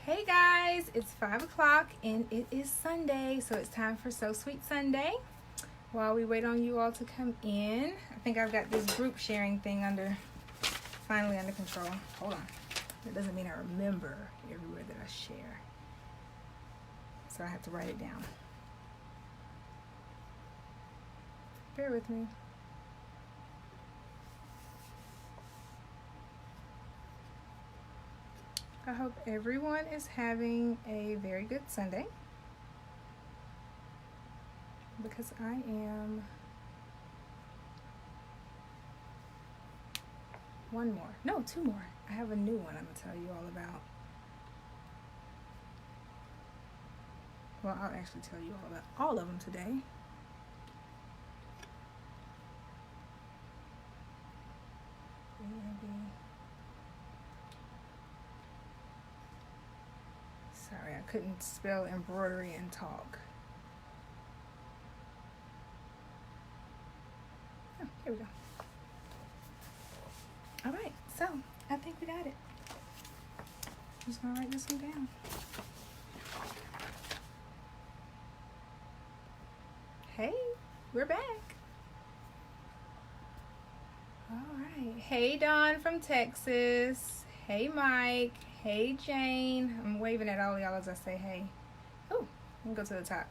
Hey guys, it's 5 o'clock and it is Sunday, so it's time for So Sweet Sunday. While we wait on you all to come in, I think I've got this group sharing thing finally under control. Hold on. That doesn't mean I remember everywhere that I share. So I have to write it down. Bear with me. I hope everyone is having a very good Sunday, because I am. Two more. I have a new one I'm going to tell you all about. Well, I'll actually tell you all about all of them today. Sorry, I couldn't spell embroidery and talk. Oh, here we go. All right, so I think we got it. I'm just gonna write this one down. Hey, we're back. All right. Hey, Dawn from Texas. Hey, Mike. Hey, Jane. I'm waving at all y'all as I say hey. Oh, let me go to the top.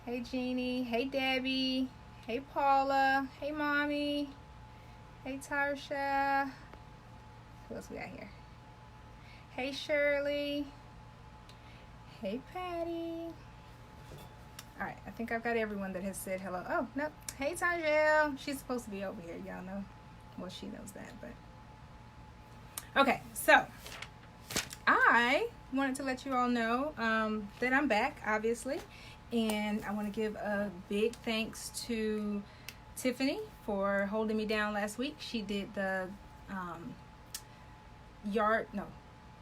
Hey, Jeannie. Hey, Debbie. Hey, Paula. Hey, Mommy. Hey, Tarsha. Who else we got here? Hey, Shirley. Hey, Patty. All right, I think I've got everyone that has said hello. Oh, no. Hey, Tangel. She's supposed to be over here. Y'all know. Well, she knows that, but. Okay, so I wanted to let you all know that I'm back, obviously. And I want to give a big thanks to Tiffany for holding me down last week. She did the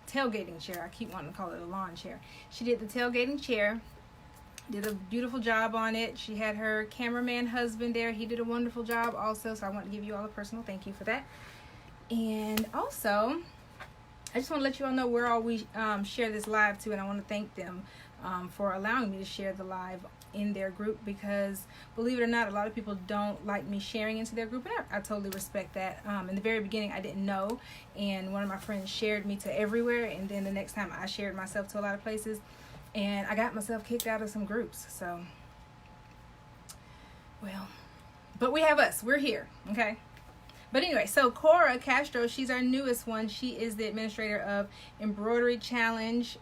tailgating chair. I keep wanting to call it a lawn chair. She did the tailgating chair. Did a beautiful job on it. She had her cameraman husband there. He did a wonderful job also. So I want to give you all a personal thank you for that. And also, I just want to let you all know where all we share this live to. And I want to thank them for allowing me to share the live in their group, because believe it or not, a lot of people don't like me sharing into their group, and I totally respect that. In the very beginning, I didn't know, and one of my friends shared me to everywhere, and then the next time I shared myself to a lot of places, and I got myself kicked out of some groups. So, well, but we have us. We're here, okay? But anyway, so Cora Castro, she's our newest one. She is the administrator of Embroidery Challenge,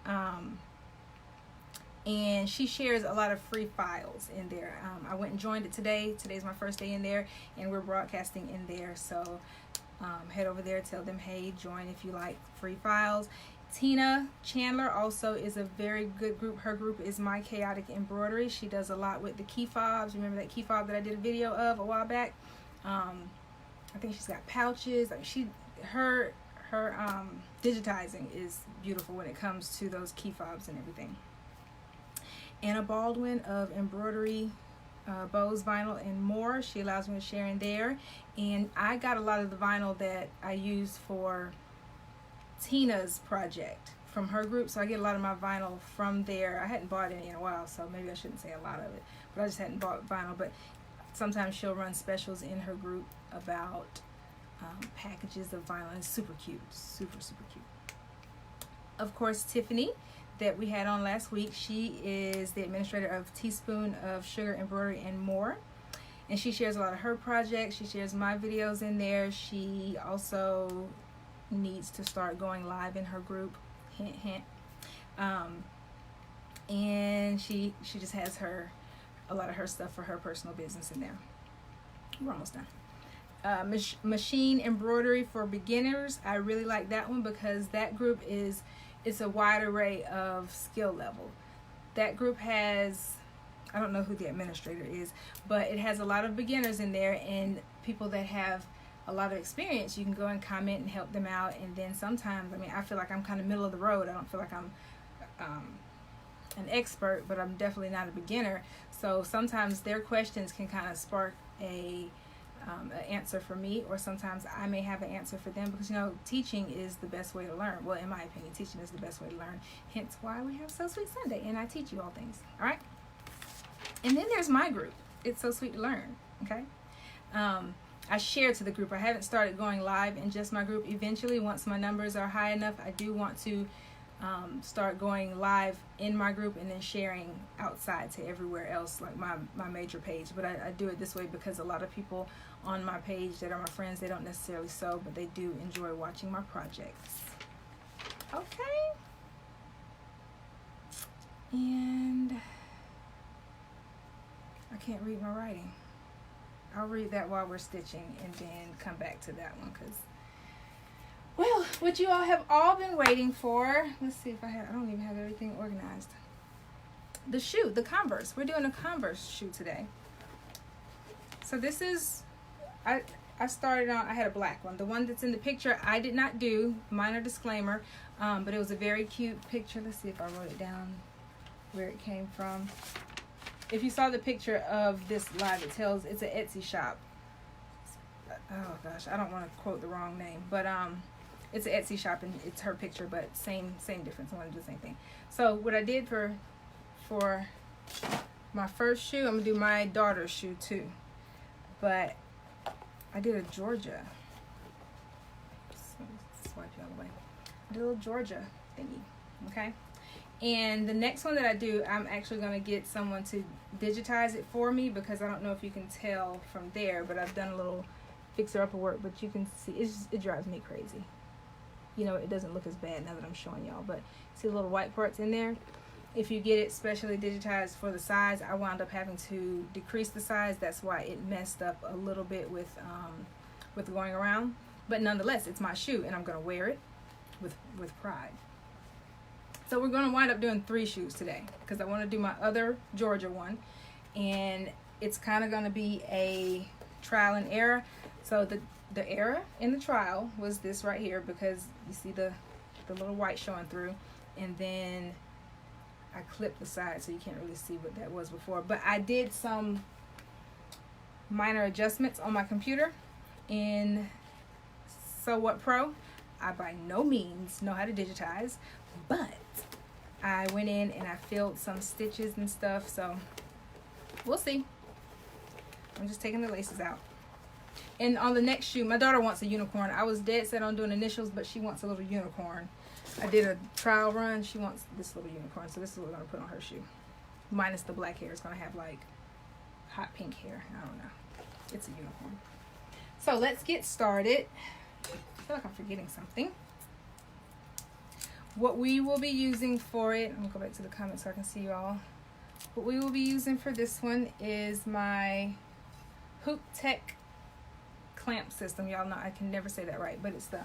and she shares a lot of free files in there. I went and joined it today. Today's my first day in there, and we're broadcasting in there. So head over there, tell them, hey, join if you like free files. Tina Chandler also is a very good group. Her group is My Chaotic Embroidery. She does a lot with the key fobs. Remember that key fob that I did a video of a while back? I think she's got pouches. Her digitizing is beautiful when it comes to those key fobs and everything. Anna Baldwin of Embroidery, Bows, Vinyl, and More. She allows me to share in there. And I got a lot of the vinyl that I used for Tina's project from her group. So I get a lot of my vinyl from there. I hadn't bought any in a while, so maybe I shouldn't say a lot of it. But I just hadn't bought vinyl. But sometimes she'll run specials in her group about packages of vinyl. It's super cute. Super, super cute. Of course, Tiffany, that we had on last week, she is the administrator of Teaspoon of Sugar Embroidery and More, and she shares a lot of her projects. She shares my videos in there. She also needs to start going live in her group, hint hint. And she just has a lot of her stuff for her personal business in there. We're almost done. Machine Embroidery for Beginners, I really like that one, because that group it's a wide array of skill level. That group has, I don't know who the administrator is, but it has a lot of beginners in there, and people that have a lot of experience, you can go and comment and help them out. And then sometimes, I feel like I'm kind of middle of the road. I don't feel like I'm an expert, but I'm definitely not a beginner. So sometimes their questions can kind of spark a an answer for me, or sometimes I may have an answer for them, because teaching is the best way to learn. Well, in my opinion, teaching is the best way to learn, hence why we have So Sweet Sunday and I teach you all things. All right, and then there's my group, It's So Sweet to Learn. Okay, I share to the group. I haven't started going live in just my group. Eventually, once my numbers are high enough, I do want to start going live in my group and then sharing outside to everywhere else, like my major page. But I do it this way because a lot of people on my page that are my friends, they don't necessarily sew, but they do enjoy watching my projects. Okay. And I can't read my writing. I'll read that while we're stitching and then come back to that one, because, well, what you all have all been waiting for. Let's see if I don't even have everything organized. The shoe, the Converse. We're doing a Converse shoe today. So this is, I started on, I had a black one. The one that's in the picture, I did not do, minor disclaimer, but it was a very cute picture. Let's see if I wrote it down where it came from. If you saw the picture of this live, it's an Etsy shop. Oh gosh, I don't want to quote the wrong name, but it's an Etsy shop and it's her picture, but same difference. I want to do the same thing. So what I did for my first shoe, I'm gonna do my daughter's shoe too, but I did a Georgia. So swipe you all the way. I did a little Georgia thingy. Okay. And the next one that I do, I'm actually going to get someone to digitize it for me, because I don't know if you can tell from there, but I've done a little fixer-upper work, but you can see, it drives me crazy. It doesn't look as bad now that I'm showing y'all, but see the little white parts in there? If you get it specially digitized for the size, I wound up having to decrease the size. That's why it messed up a little bit with going around. But nonetheless, it's my shoe, and I'm going to wear it with pride. So we're going to wind up doing 3 shoes today, because I want to do my other Georgia one, and it's kind of going to be a trial and error. So the error in the trial was this right here, because you see the little white showing through, and then I clipped the side so you can't really see what that was before. But I did some minor adjustments on my computer in So What Pro. I by no means know how to digitize, but I went in and I filled some stitches and stuff, so we'll see. I'm just taking the laces out. And on the next shoe, my daughter wants a unicorn. I was dead set on doing initials, but she wants a little unicorn. I did a trial run. She wants this little unicorn, so this is what we're going to put on her shoe. Minus the black hair. It's going to have like hot pink hair. I don't know. It's a unicorn. So let's get started. I feel like I'm forgetting something. What we will be using for it, I'm going to go back to the comments so I can see you all. What we will be using for this one is my Hoop Tech clamp system. Y'all know I can never say that right, but it's the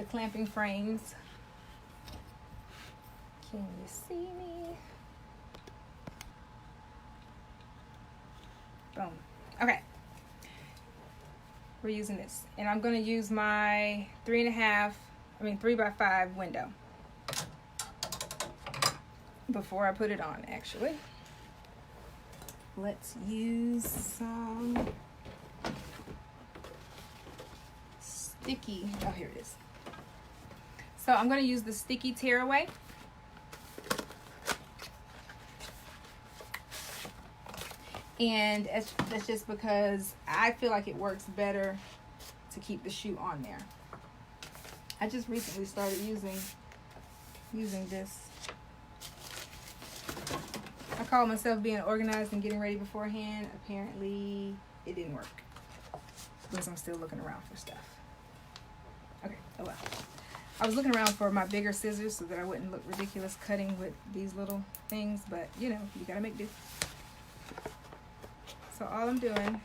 clamping frames. Can you see me? Boom. Okay. We're using this, and I'm going to use my 3x5 window before I put it on. Actually, let's use some sticky, oh here it is. So I'm going to use the sticky tearaway. And that's just because I feel like it works better to keep the shoe on there. I just recently started using this. I call myself being organized and getting ready beforehand. Apparently it didn't work, because I'm still looking around for stuff. Okay, oh well. I was looking around for my bigger scissors so that I wouldn't look ridiculous cutting with these little things, but you gotta make do. So all I'm doing,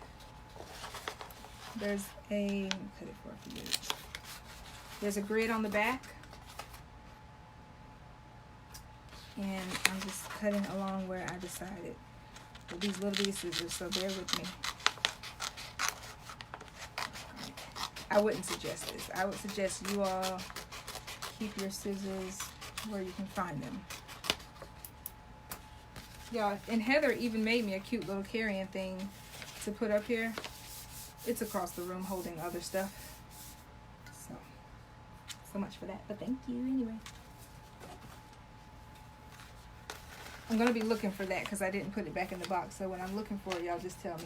there's a, cut it for you. There's a grid on the back, and I'm just cutting along where I decided with these little bitty scissors, so bear with me. I wouldn't suggest this. I would suggest you all keep your scissors where you can find them. Y'all, and Heather even made me a cute little carrying thing to put up here. it's across the room holding other stuff. So much for that, but thank you anyway. I'm gonna be looking for that because I didn't put it back in the box. So when I'm looking for it, y'all just tell me.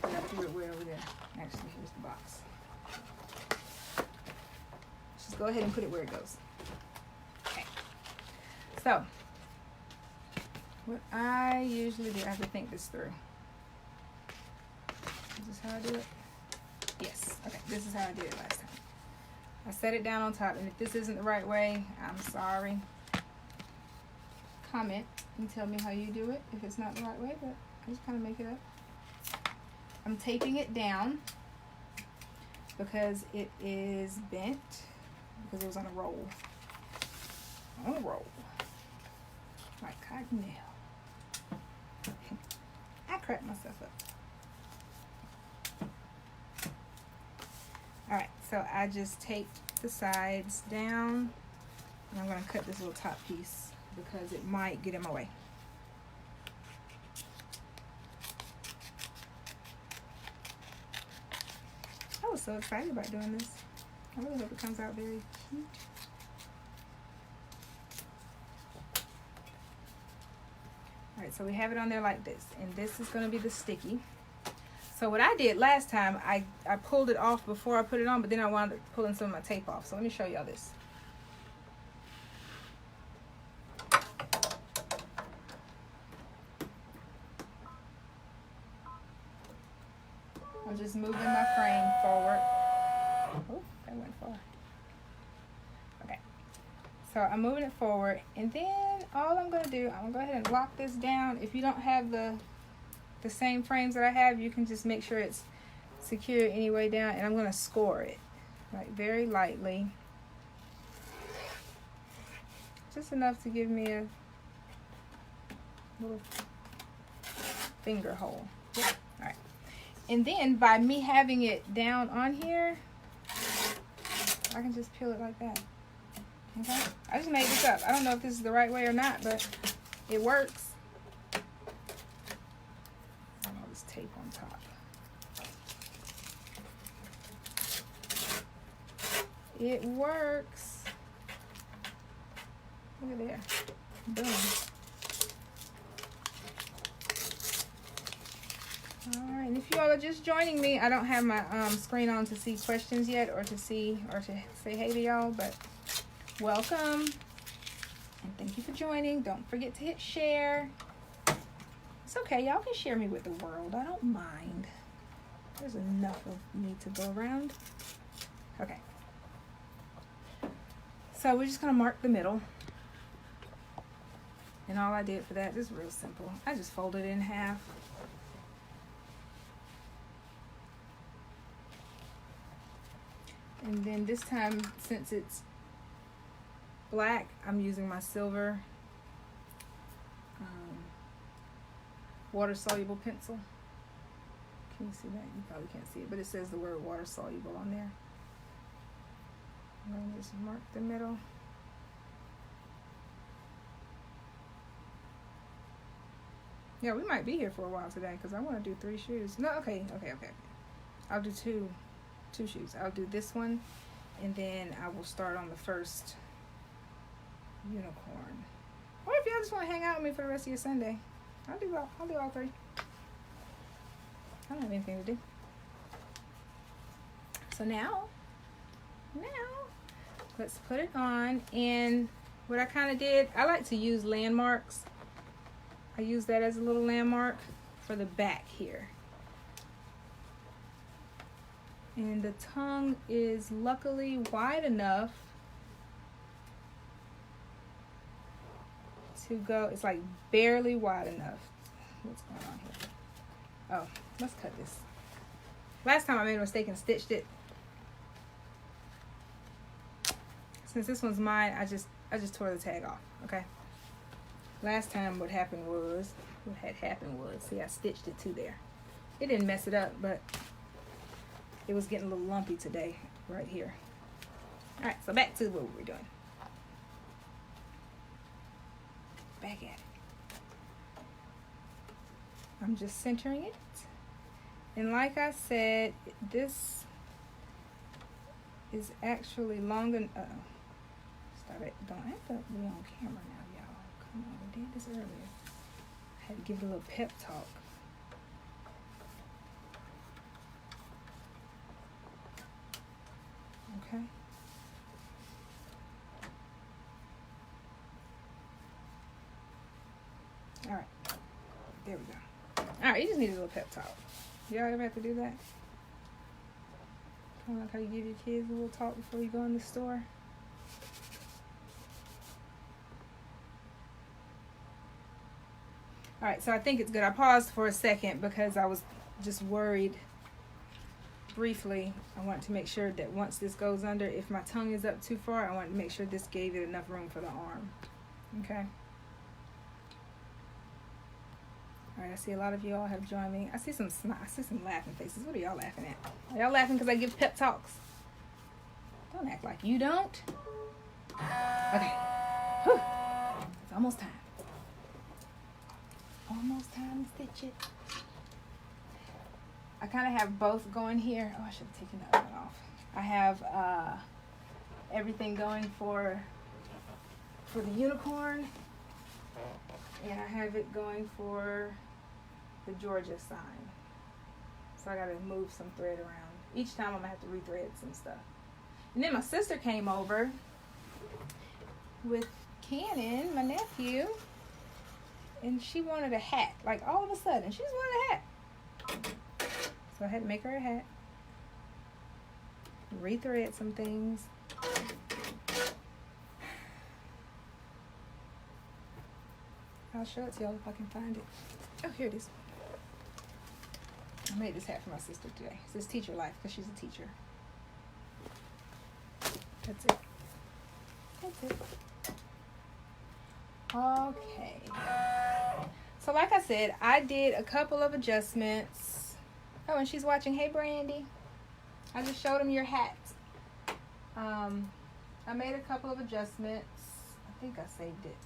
I threw it way over there. Actually, here's the box. Just go ahead and put it where it goes. Okay. So what I usually do, I have to think this through. Is this how I do it? Yes. Okay. This is how I did it last time. I set it down on top, and if this isn't the right way, I'm sorry. Comment and tell me how you do it if it's not the right way, but I just kind of make it up. I'm taping it down because it is bent, because it was on a roll. On a roll. Like cotton nail. I cracked myself up. Alright, so I just taped the sides down, and I'm going to cut this little top piece because it might get in my way. I was so excited about doing this. I really hope it comes out very cute. Alright, so we have it on there like this, and this is going to be the sticky. So what I did last time, I pulled it off before I put it on, but then I wound up pulling some of my tape off. So let me show y'all this. I'm just moving my frame forward. Oh, that went far. Okay. So I'm moving it forward, and then all I'm going to do, I'm going to go ahead and lock this down. If you don't have the same frames that I have, you can just make sure it's secure any way down, and I'm going to score it like very lightly, just enough to give me a little finger hole. Yeah. All right, and then by me having it down on here, I can just peel it like that. Okay, I just made this up. I don't know if this is the right way or not, but it works. Tape on top. It works. Look at there. Boom. Alright, and if you all are just joining me, I don't have my screen on to see questions yet, or to say hey to y'all, but welcome. And thank you for joining. Don't forget to hit share. It's okay, y'all can share me with the world. I don't mind. There's enough of me to go around. Okay. So we're just gonna mark the middle. And all I did for that is real simple. I just folded it in half. And then this time, since it's black, I'm using my silver water-soluble pencil. Can you see that? You probably can't see it, but it says the word water-soluble on there. And then just mark the middle. Yeah, we might be here for a while today because I want to do 3 shoes. No, okay. I'll do two shoes. I'll do this one, and then I will start on the first unicorn. Or if y'all just want to hang out with me for the rest of your Sunday, I'll do all 3. I don't have anything to do. So now, let's put it on. And what I kind of did, I like to use landmarks. I use that as a little landmark for the back here. And the tongue is luckily wide enough to go, it's like barely wide enough. What's going on here? Oh, let's cut this. Last time I made a mistake and stitched it. Since this one's mine, I just tore the tag off, okay? Last time what had happened was, see, I stitched it to there. It didn't mess it up, but it was getting a little lumpy today, right here. All right, so back to what we were doing. Back at it. I'm just centering it, And like I said, this is actually long enough. Stop it. Don't have to be on camera now, y'all. Come on, we did this earlier. I had to give it a little pep talk. Okay. All right. There we go. All right, you just need a little pep talk. Y'all ever have to do that? Kind of like how you give your kids a little talk before you go in the store. All right, so I think it's good. I paused for a second because I was just worried. Briefly, I want to make sure that once this goes under, if my tongue is up too far, I want to make sure this gave it enough room for the arm. Okay. All right, I see a lot of you all have joined me. I see some laughing faces. What are y'all laughing at? Are y'all laughing because I give pep talks? Don't act like you don't. Okay. Whew. It's almost time. Almost time to stitch it. I kind of have both going here. Oh, I should have taken the other one off. I have everything going for the unicorn, and I have it going for the Georgia sign. So I got to move some thread around. Each time I'm going to have to rethread some stuff. And then my sister came over with Cannon, my nephew, and she wanted a hat. Like all of a sudden, she just wanted a hat. So I had to make her a hat. Rethread some things. I'll show it to y'all if I can find it. Oh, here it is. I made this hat for my sister today. It says Teacher Life because she's a teacher. That's it. That's it. Okay. So like I said, I did a couple of adjustments. Oh, and she's watching. Hey, Brandy. I just showed him your hat. I made a couple of adjustments. I think I saved it.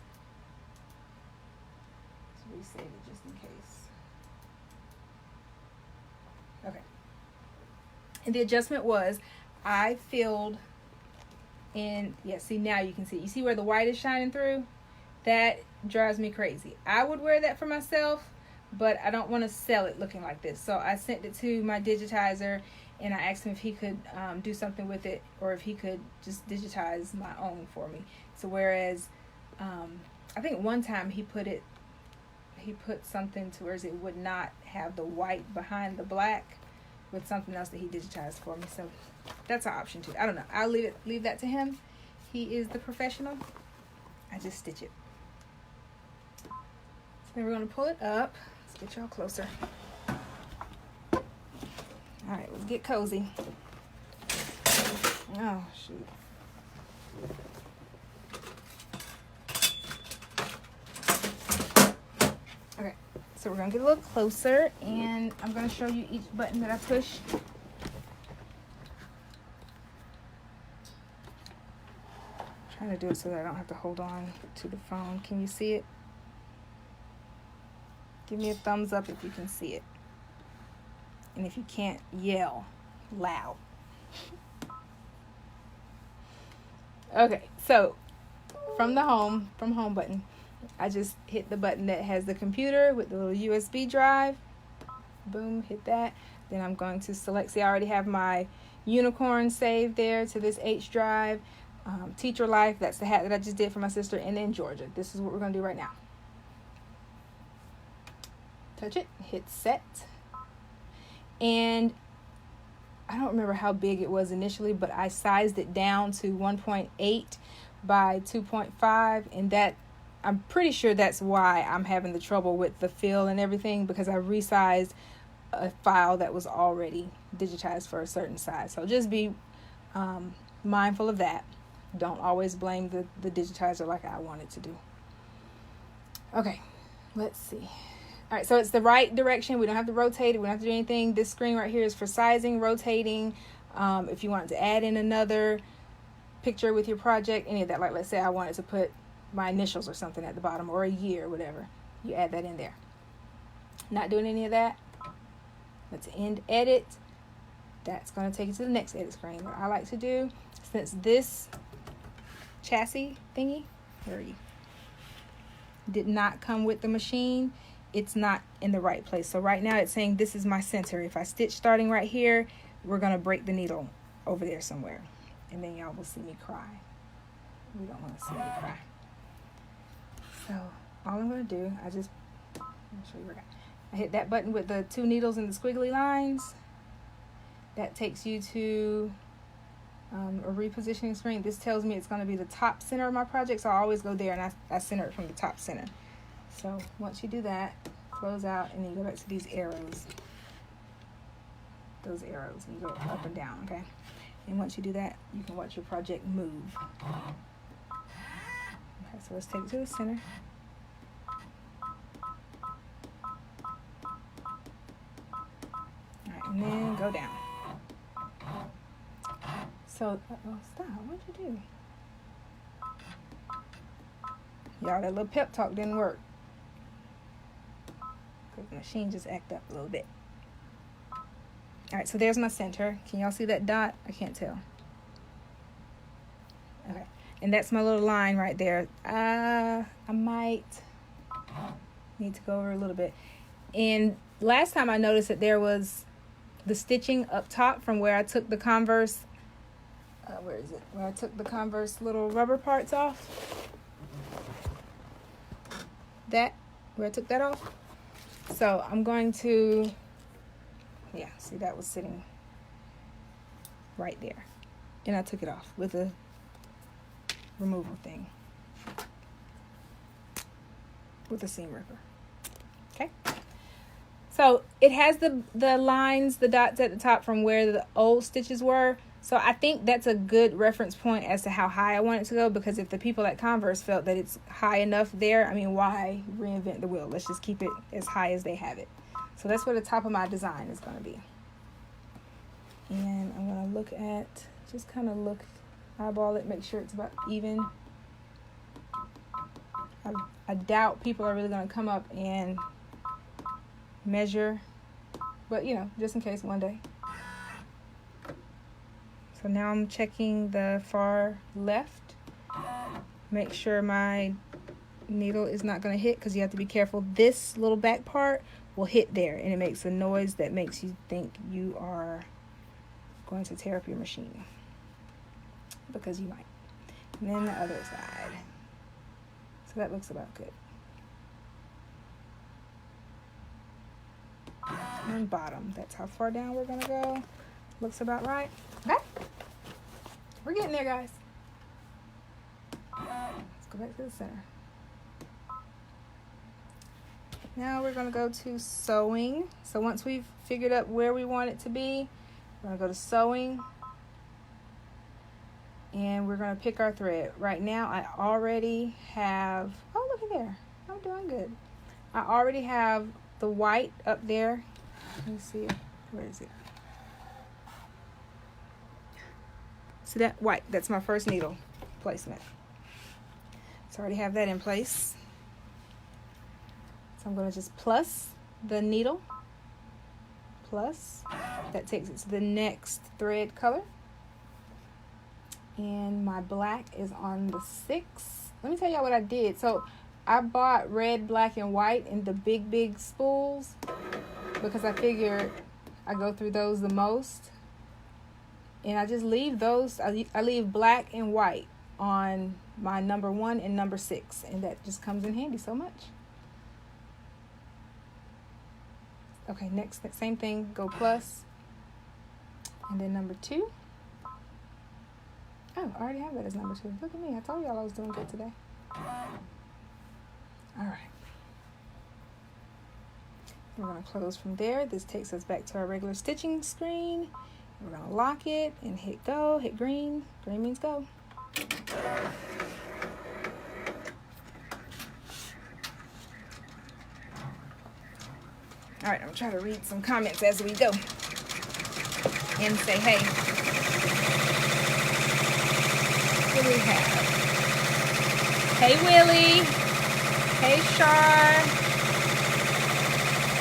Let's resave it just in case. Okay. And the adjustment was I filled in, yeah, see now you can see. You see where the white is shining through? That drives me crazy. I would wear that for myself, but I don't want to sell it looking like this. So I sent it to my digitizer and I asked him if he could do something with it, or if he could just digitize my own for me. So whereas I think one time he put something to where it would not have the white behind the black with something else that he digitized for me. So that's an option too. I don't know. I'll leave that to him. He is the professional. I just stitch it. So then we're going to pull it up. Let's get y'all closer. All right, let's get cozy. Oh, shoot. Okay, so we're going to get a little closer, and I'm going to show you each button that I push. Trying to do it so that I don't have to hold on to the phone. Can you see it? Give me a thumbs up if you can see it. And if you can't, yell loud. Okay, so from home button, I just hit the button that has the computer with the little USB drive. Boom, hit that. Then I'm going to select, see I already have my unicorn saved there to this H drive. Teacher Life, that's the hat that I just did for my sister, and then Georgia. This is what we're going to do right now. Touch it, hit set. And I don't remember how big it was initially, but I sized it down to 1.8 by 2.5, and that, I'm pretty sure that's why I'm having the trouble with the fill and everything, because I resized a file that was already digitized for a certain size. So just be mindful of that. Don't always blame the digitizer like I want it to do. Okay, let's see. All right, so it's the right direction. We don't have to rotate it. We don't have to do anything. This screen right here is for sizing, rotating. If you want to add in another picture with your project, any of that. Like, let's say I wanted to put my initials or something at the bottom, or a year or whatever. You add that in there. Not doing any of that. Let's end edit. That's going to take you to the next edit screen. What I like to do, since this chassis thingy, where are you, did not come with the machine, it's not in the right place. So right now it's saying this is my center. If I stitch starting right here, we're going to break the needle over there somewhere. And then y'all will see me cry. We don't want to see me cry. So all I'm going to do, I'll show you where I hit that button with the 2 needles and the squiggly lines. That takes you to a repositioning screen. This tells me it's going to be the top center of my project, so I always go there and I center it from the top center. So once you do that, close out, and then you go back to these arrows. Those arrows, and you go up and down, okay? And once you do that, you can watch your project move. Okay, so let's take it to the center. All right, and then go down. So, stop, what'd you do? Y'all, that little pep talk didn't work. Because the machine just acted up a little bit. Alright, so there's my center. Can y'all see that dot? I can't tell. Okay, and that's my little line right there. I might need to go over a little bit. And last time I noticed that there was the stitching up top from where I took the converse. Where is it? Where I took the converse little rubber parts off. Where I took that off. So I'm going to, yeah, see, that was sitting right there. And I took it off with a removal thing. With a seam ripper. Okay. So it has the lines, the dots at the top from where the old stitches were. So I think that's a good reference point as to how high I want it to go, because if the people at Converse felt that it's high enough there, I mean, why reinvent the wheel? Let's just keep it as high as they have it. So that's where the top of my design is going to be. And I'm going to look at, just kind of look, eyeball it, make sure it's about even. I doubt people are really going to come up and measure, but you know, just in case one day. So now I'm checking the far left. Make sure my needle is not going to hit, because you have to be careful. This little back part will hit there, and it makes a noise that makes you think you are going to tear up your machine, because you might. And then the other side. So that looks about good. And bottom, that's how far down we're going to go. Looks about right. Okay. We're getting there, guys. Let's go back to the center. Now we're going to go to sewing. So once we've figured out where we want it to be, we're going to go to sewing. And we're going to pick our thread. Right now, I already have, oh, look at there. I'm doing good. I already have the white up there. Let me see it. Where is it? So that white, that's my first needle placement. So I already have that in place. So I'm going to just plus the needle. Plus. That takes it to the next thread color. And my black is on the 6. Let me tell y'all what I did. So I bought red, black, and white in the big spools, because I figured I go through those the most. And I just leave those, I leave black and white on my number 1 and number 6. And that just comes in handy so much. Okay, next, same thing, go plus. And then number 2. Oh, I already have that as number 2. Look at me, I told y'all I was doing good today. Alright. We're going to close from there. This takes us back to our regular stitching screen. We're going to lock it and hit go, hit green. Green means go. All right, I'm going to try to read some comments as we go and say, hey, what do we have? Hey, Willie. Hey, Shar.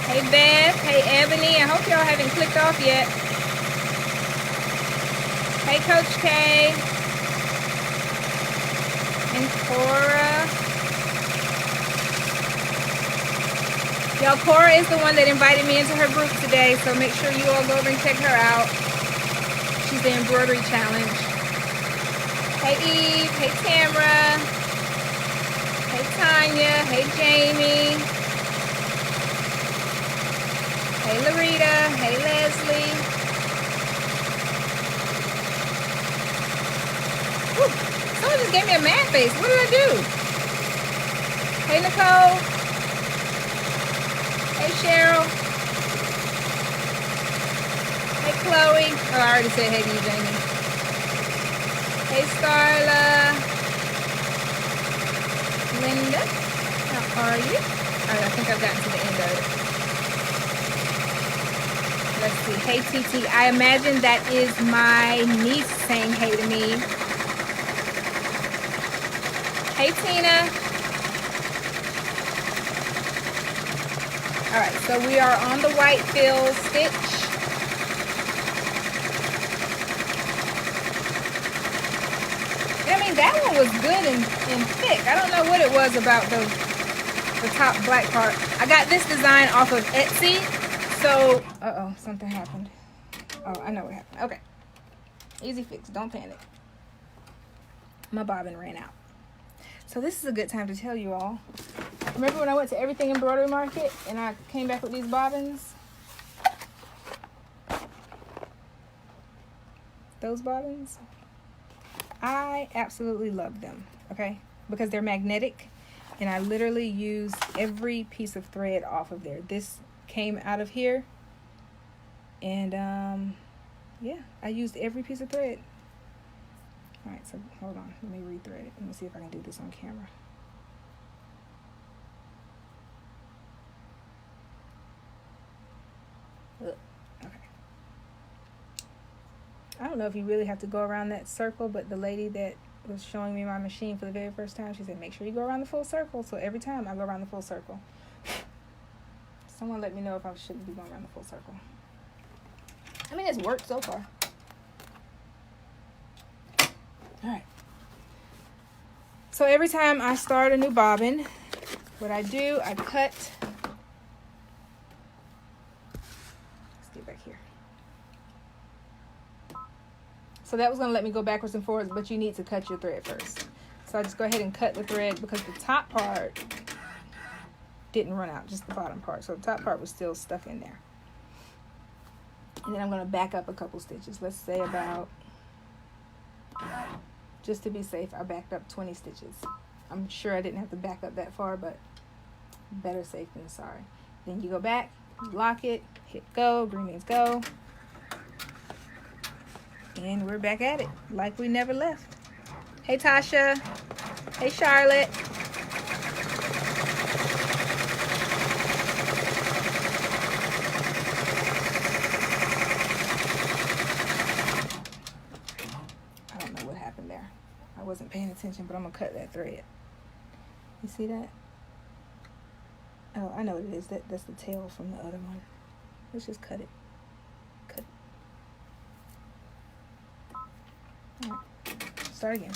Hey Beth, hey Ebony, I hope y'all haven't clicked off yet. Hey Coach K. And Cora. Y'all, Cora is the one that invited me into her group today, so make sure you all go over and check her out. She's the embroidery challenge. Hey Eve, hey Tamara, hey Tanya, hey Jamie, hey Larita, hey Leslie. Whew, someone just gave me a mad face. What did I do? Hey Nicole. Hey Cheryl. Hey Chloe. Oh, I already said hey to you, Jamie. Hey Starla. Linda. How are you? Alright, I think I've gotten to the end of it. Let's see. Hey TT. I imagine that is my niece saying hey to me. Hey Tina. Alright, so we are on the white fill stitch. I mean, that one was good and thick. I don't know what it was about the top black part. I got this design off of Etsy. So, uh-oh, something happened. Oh, I know what happened. Okay. Easy fix. Don't panic. My bobbin ran out. So this is a good time to tell you all. Remember when I went to Everything Embroidery Market and I came back with these bobbins? Those bobbins? I absolutely love them, okay? Because they're magnetic and I literally use every piece of thread off of there. This came out of here and yeah, I used every piece of thread. All right, so hold on, let me rethread it. Let me see if I can do this on camera. Okay. I don't know if you really have to go around that circle, but the lady that was showing me my machine for the very first time, she said, make sure you go around the full circle. So every time I go around the full circle. Someone let me know if I shouldn't be going around the full circle. I mean, it's worked so far. All right. So every time I start a new bobbin, what I do, I cut. Let's get back here. So that was going to let me go backwards and forwards, but you need to cut your thread first. So I just go ahead and cut the thread because the top part didn't run out, just the bottom part. So the top part was still stuck in there. And then I'm going to back up a couple stitches. Let's say about, just to be safe, I backed up 20 stitches. I'm sure I didn't have to back up that far, but better safe than sorry. Then you go back, lock it, hit go, green means go. And we're back at it like we never left. Hey Tasha. Hey Charlotte. I don't know what happened there. I wasn't paying attention, but I'm gonna cut that thread. You see that? Oh, I know what it is. That's the tail from the other one. Let's just cut it. Cut it. All right. Start again.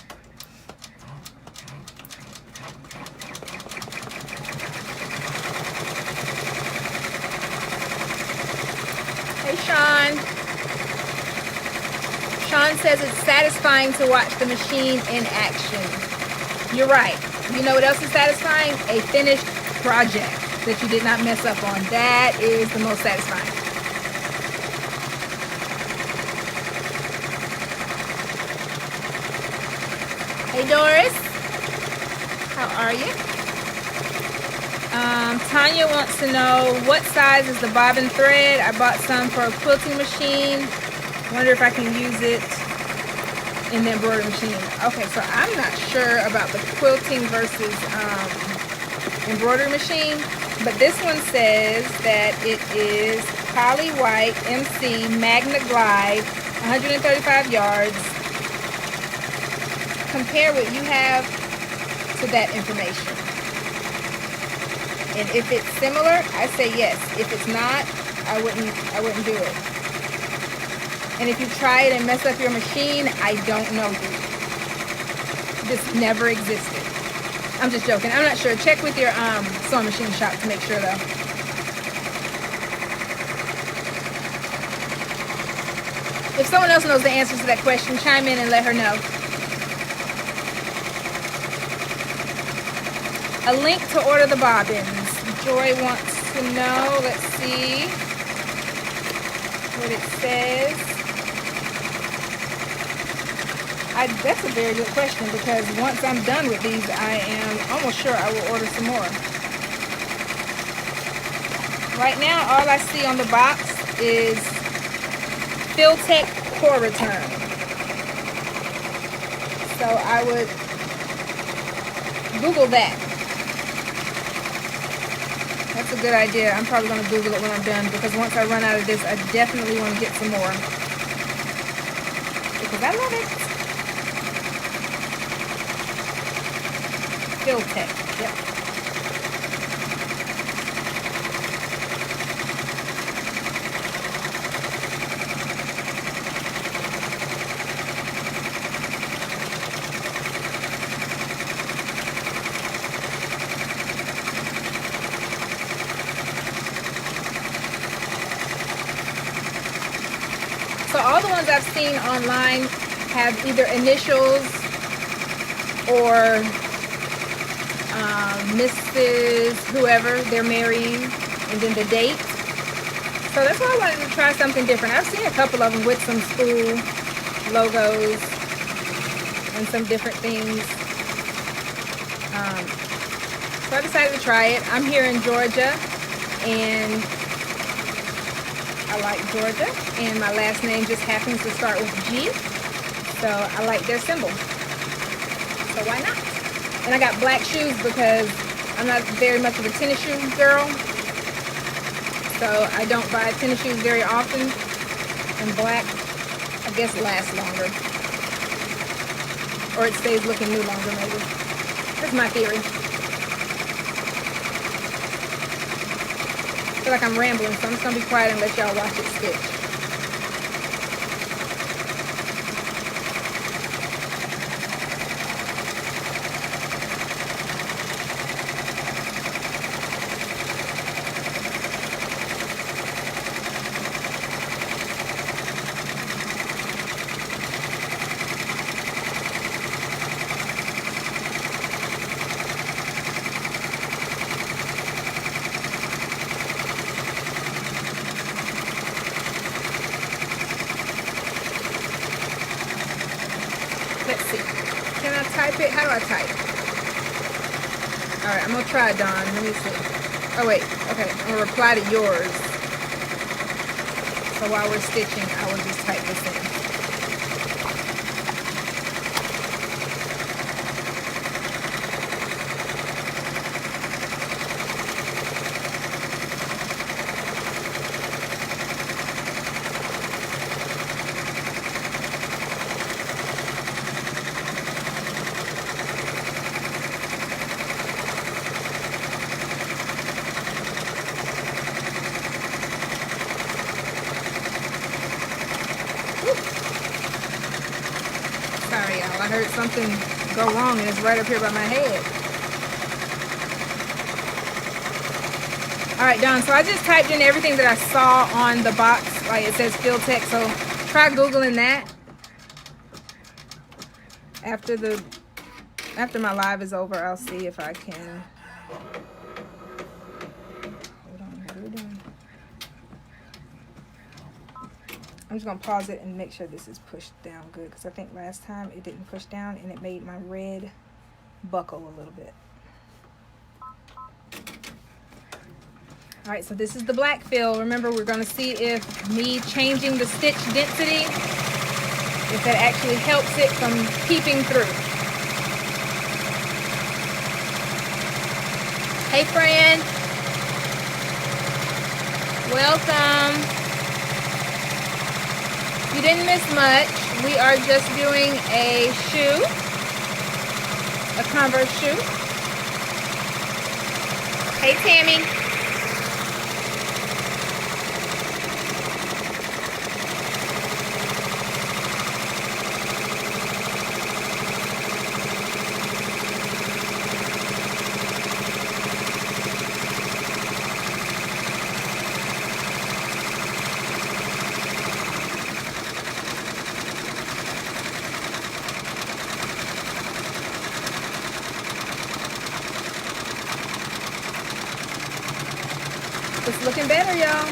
Hey, Sean. Sean says it's satisfying to watch the machine in action. You're right. You know what else is satisfying? A finished project that you did not mess up on. That is the most satisfying. Hey Doris, how are you? Tanya wants to know what size is the bobbin thread. I bought some for a quilting machine. Wonder if I can use it in the embroidery machine. Okay, so I'm not sure about the quilting versus embroidery machine, but this one says that it is Poly White MC Magna Glide, 135 yards. Compare what you have to that information. And if it's similar, I say yes. If it's not, I wouldn't do it. And if you try it and mess up your machine, I don't know you. This never existed. I'm just joking. I'm not sure. Check with your sewing machine shop to make sure though. If someone else knows the answers to that question, chime in and let her know. A link to order the bobbins. Joy wants to know. Let's see what it says. That's a very good question, because once I'm done with these, I am almost sure I will order some more. Right now, all I see on the box is Fil-Tec core return. So I would Google that. That's a good idea. I'm probably going to Google it when I'm done, because once I run out of this, I definitely want to get some more, because I love it. Fil-Tec, yep. So all the ones I've seen online have either initials or Mrs. whoever they're marrying, and then the date. So that's why I wanted to try something different. I've seen a couple of them with some school logos and some different things. So I decided to try it. I'm here in Georgia, and I like Georgia, and my last name just happens to start with G, so I like their symbol. So why not? And I got black shoes because I'm not very much of a tennis shoe girl, so I don't buy tennis shoes very often, and black, I guess, lasts longer, or it stays looking new longer maybe. That's my theory. I feel like I'm rambling, so I'm just going to be quiet and let y'all watch it stitch. Let's see. Can I type it? How do I type? Alright, I'm going to try, Dawn. Let me see. Oh, wait. Okay. I'm going to reply to yours. So while we're stitching, I will just type this in. Sorry, y'all. I heard something go wrong, and it's right up here by my head. Alright, Dawn, so I just typed in everything that I saw on the box. Like, it says Fil-Tec, so try Googling that. After my live is over, I'll see if I can. Hold on, what are we doing? I'm just going to pause it and make sure this is pushed down good, because I think last time it didn't push down and it made my red buckle a little bit. Alright, so this is the black fill. Remember, we're going to see if me changing the stitch density, if that actually helps it from peeping through. Hey, friend. Welcome. You didn't miss much. We are just doing a shoe, a converse shoe. Hey, Tammy. It's looking better, y'all.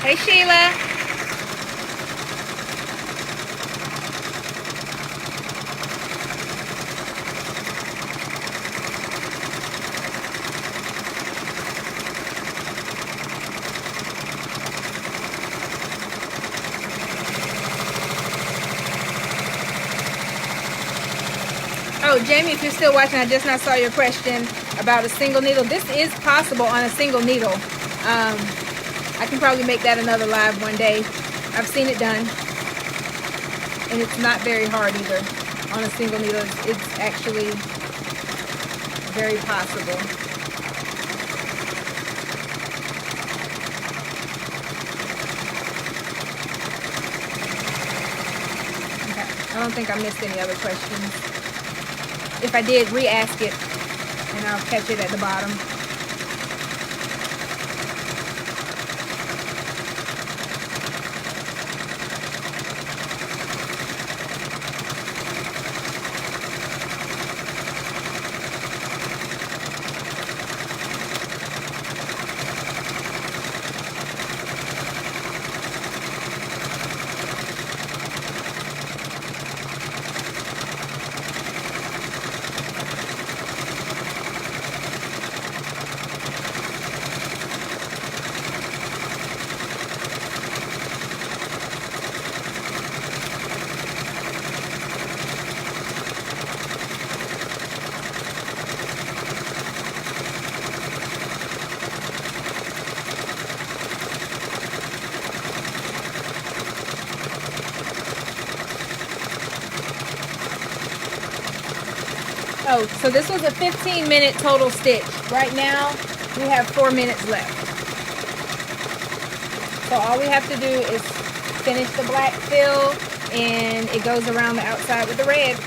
Hey, Sheila. Oh, Jamie, if you're still watching, I just now saw your question about a single needle. This is possible on a single needle. I can probably make that another live one day. I've seen it done. And it's not very hard either. On a single needle, it's actually very possible. Okay. I don't think I missed any other questions. If I did, re-ask it, and I'll catch it at the bottom. Oh, so this was a 15-minute total stitch. Right now, we have 4 minutes left. So all we have to do is finish the black fill, and it goes around the outside with the red.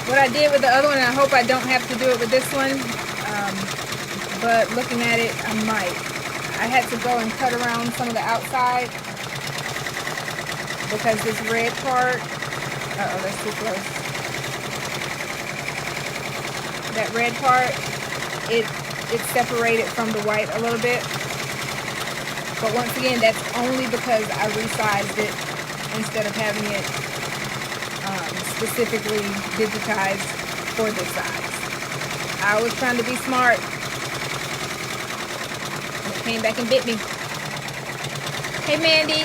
What I did with the other one, and I hope I don't have to do it with this one, but looking at it, I might. I had to go and cut around some of the outside because this red part, uh-oh, that's too close. That red part, it's separated from the white a little bit. But once again, that's only because I resized it instead of having it specifically digitized for this size. I was trying to be smart. And it came back and bit me. Hey, Mandy.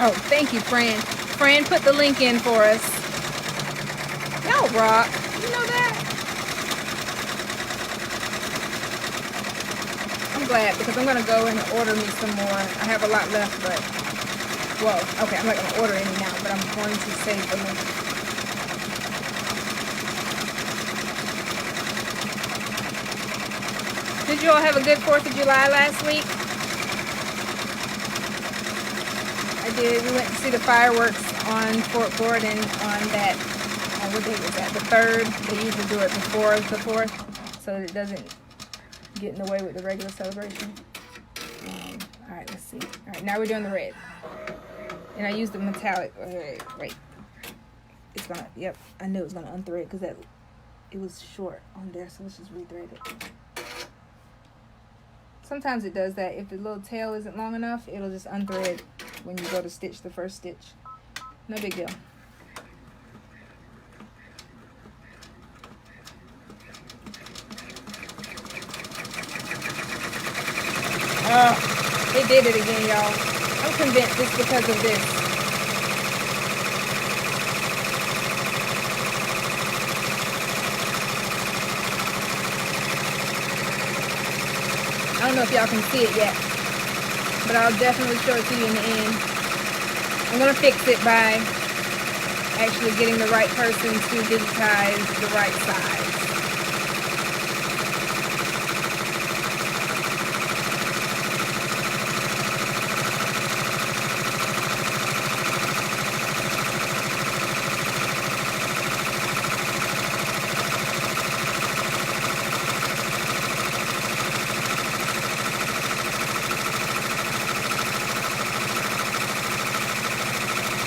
Oh, thank you, Fran. Fran put the link in for us. Y'all rock. You know that? I'm glad, because I'm going to go and order me some more. I have a lot left, but... Well, okay, I'm not going to order any now, but I'm going to save the link. Did you all have a good 4th of July last week? I did. We went to see the fireworks on Fort Gordon on that, what day was that? The 3rd. They usually do it before the 4th, so that it doesn't get in the way with the regular celebration. All right, let's see. All right, now we're doing the red. And I used the metallic. Wait. It's gonna, yep, I knew it was gonna unthread because it was short on there, so let's just rethread it. Sometimes it does that. If the little tail isn't long enough, it'll just unthread when you go to stitch the first stitch. No big deal. It did it again, y'all. I'm convinced it's because of this. I don't know if y'all can see it yet, but I'll definitely show it to you in the end. I'm going to fix it by actually getting the right person to digitize the right size.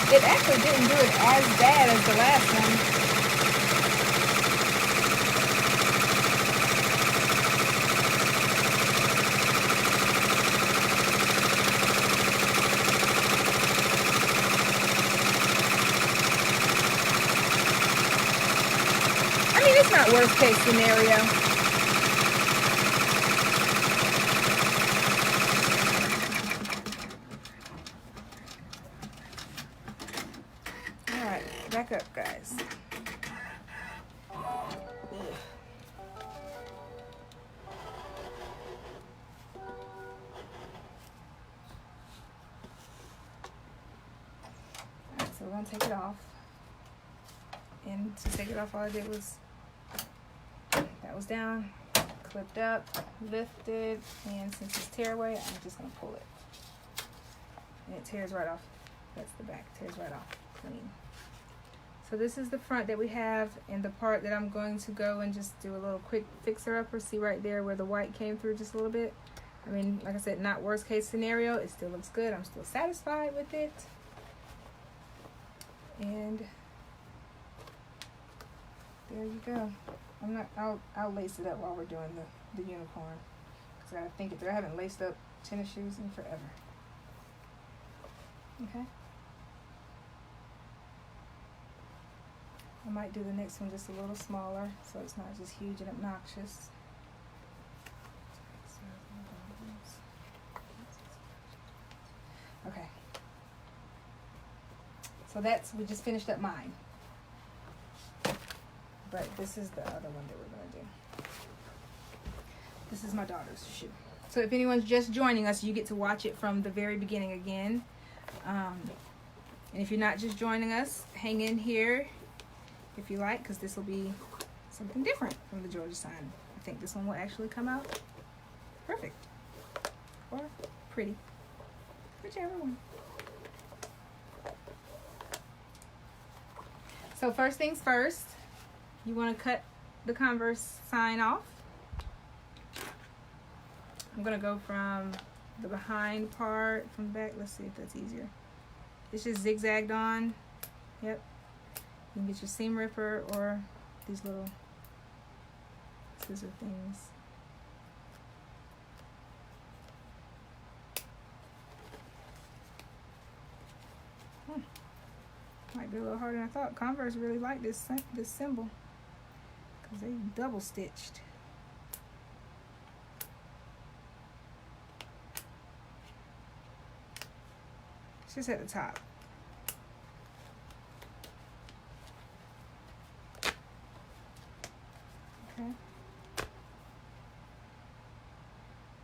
It actually didn't do it as bad as the last one. I mean, it's not worst case scenario. Back up, guys. Alright, so we're gonna take it off. And to take it off, all I did was that was down, clipped up, lifted, and since it's tear away, I'm just gonna pull it. And it tears right off. That's the back, tears right off, clean. So this is the front that we have, and the part that I'm going to go and just do a little quick fixer-upper. See right there where the white came through just a little bit. I mean, like I said, not worst case scenario. It still looks good. I'm still satisfied with it. And there you go. I'll lace it up while we're doing the unicorn, because I gotta think it through. I haven't laced up tennis shoes in forever. Okay. I might do the next one just a little smaller, so it's not just huge and obnoxious. Okay. So we just finished up mine. But this is the other one that we're going to do. This is my daughter's shoe. So if anyone's just joining us, you get to watch it from the very beginning again. And if you're not just joining us, hang in here if you like, because this will be something different from the Georgia sign. I think this one will actually come out perfect or pretty, whichever one. So first things first, you want to cut the converse sign off. I'm going to go from the behind part from back. Let's see if that's easier. It's just zigzagged on. Yep. You can get your seam ripper or these little scissor things. Might be a little harder than I thought. Converse really like this symbol because they double stitched. It's just at the top. Okay.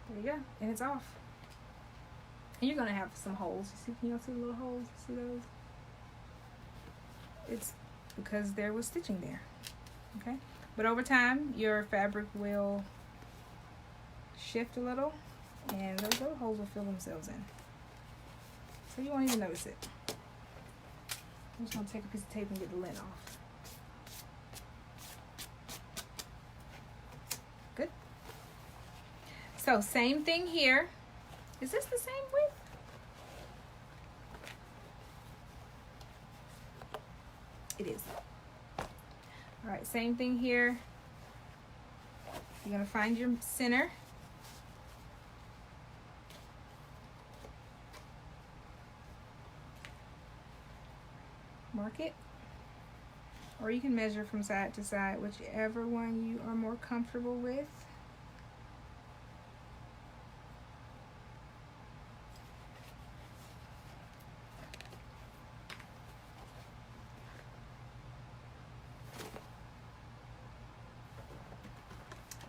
There you go. And it's off. And you're going to have some holes. You see, see the little holes? See those? It's because there was stitching there. Okay. But over time, your fabric will shift a little, and those little holes will fill themselves in. So you won't even notice it. I'm just gonna take a piece of tape and get the lint off. Good. So same thing here. Is this the same width? It is. All right, same thing here. You're gonna find your center. Mark it. Or you can measure from side to side, whichever one you are more comfortable with.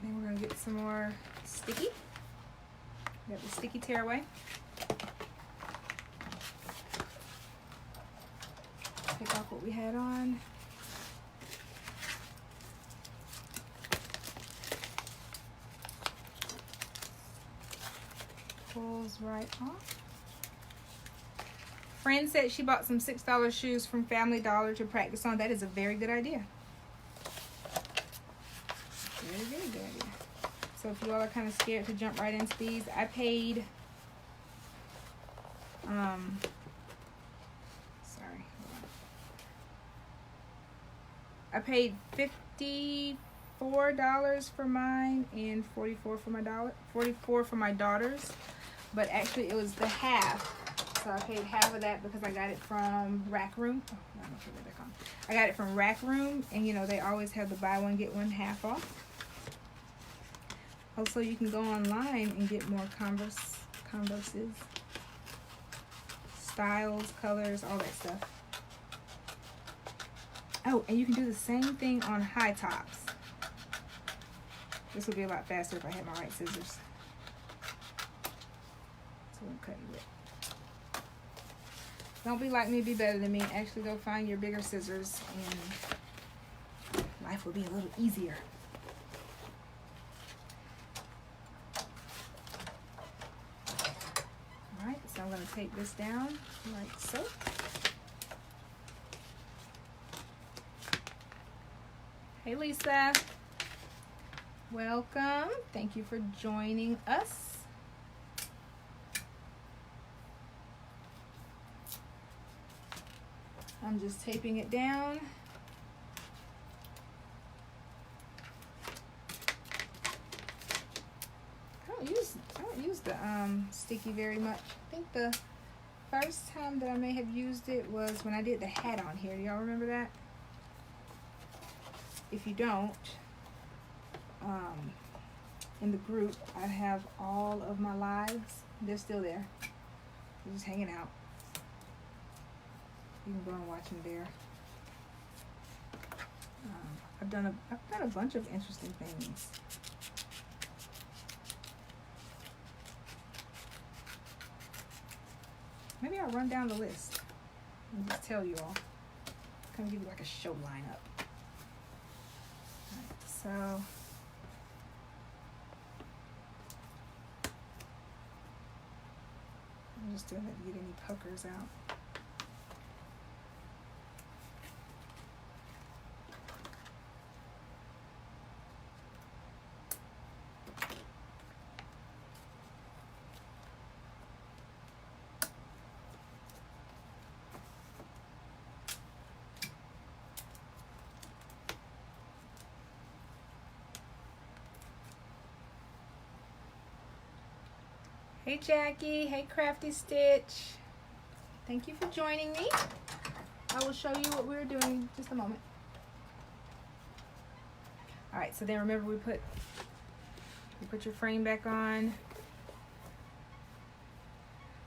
Then we're going to get some more sticky. We got the sticky tearaway. Take off what we had on. Pulls right off. Friend said she bought some $6 shoes from Family Dollar to practice on. That is a very good idea. Very, very good idea. So if you all are kind of scared to jump right into these, I paid I paid $54 for mine and $44 for my daughter's, but actually it was the half. So I paid half of that because I got it from Rack Room. Oh, I don't know what they're called. I got it from Rack Room, and you know they always have the buy one get one half off. Also, you can go online and get more Converses, styles, colors, all that stuff. Oh, and you can do the same thing on high tops. This would be a lot faster if I had my right scissors. So I'm cutting with. Don't be like me, be better than me. Actually go find your bigger scissors and life will be a little easier. Alright, so I'm going to take this down like so. Hey Lisa, welcome. Thank you for joining us. I'm just taping it down. I don't use the sticky very much. I think the first time that I may have used it was when I did the hat on here. Do y'all remember that? If you don't, in the group, I have all of my lives. They're still there. They're just hanging out. You can go and watch them there. I've done a bunch of interesting things. Maybe I'll run down the list and just tell you all. Kind of give you like a show lineup. So I'm just doing it to get any puckers out. Hey Jackie, hey Crafty Stitch. Thank you for joining me. I will show you what we're doing in just a moment. Alright, so then remember we put your frame back on.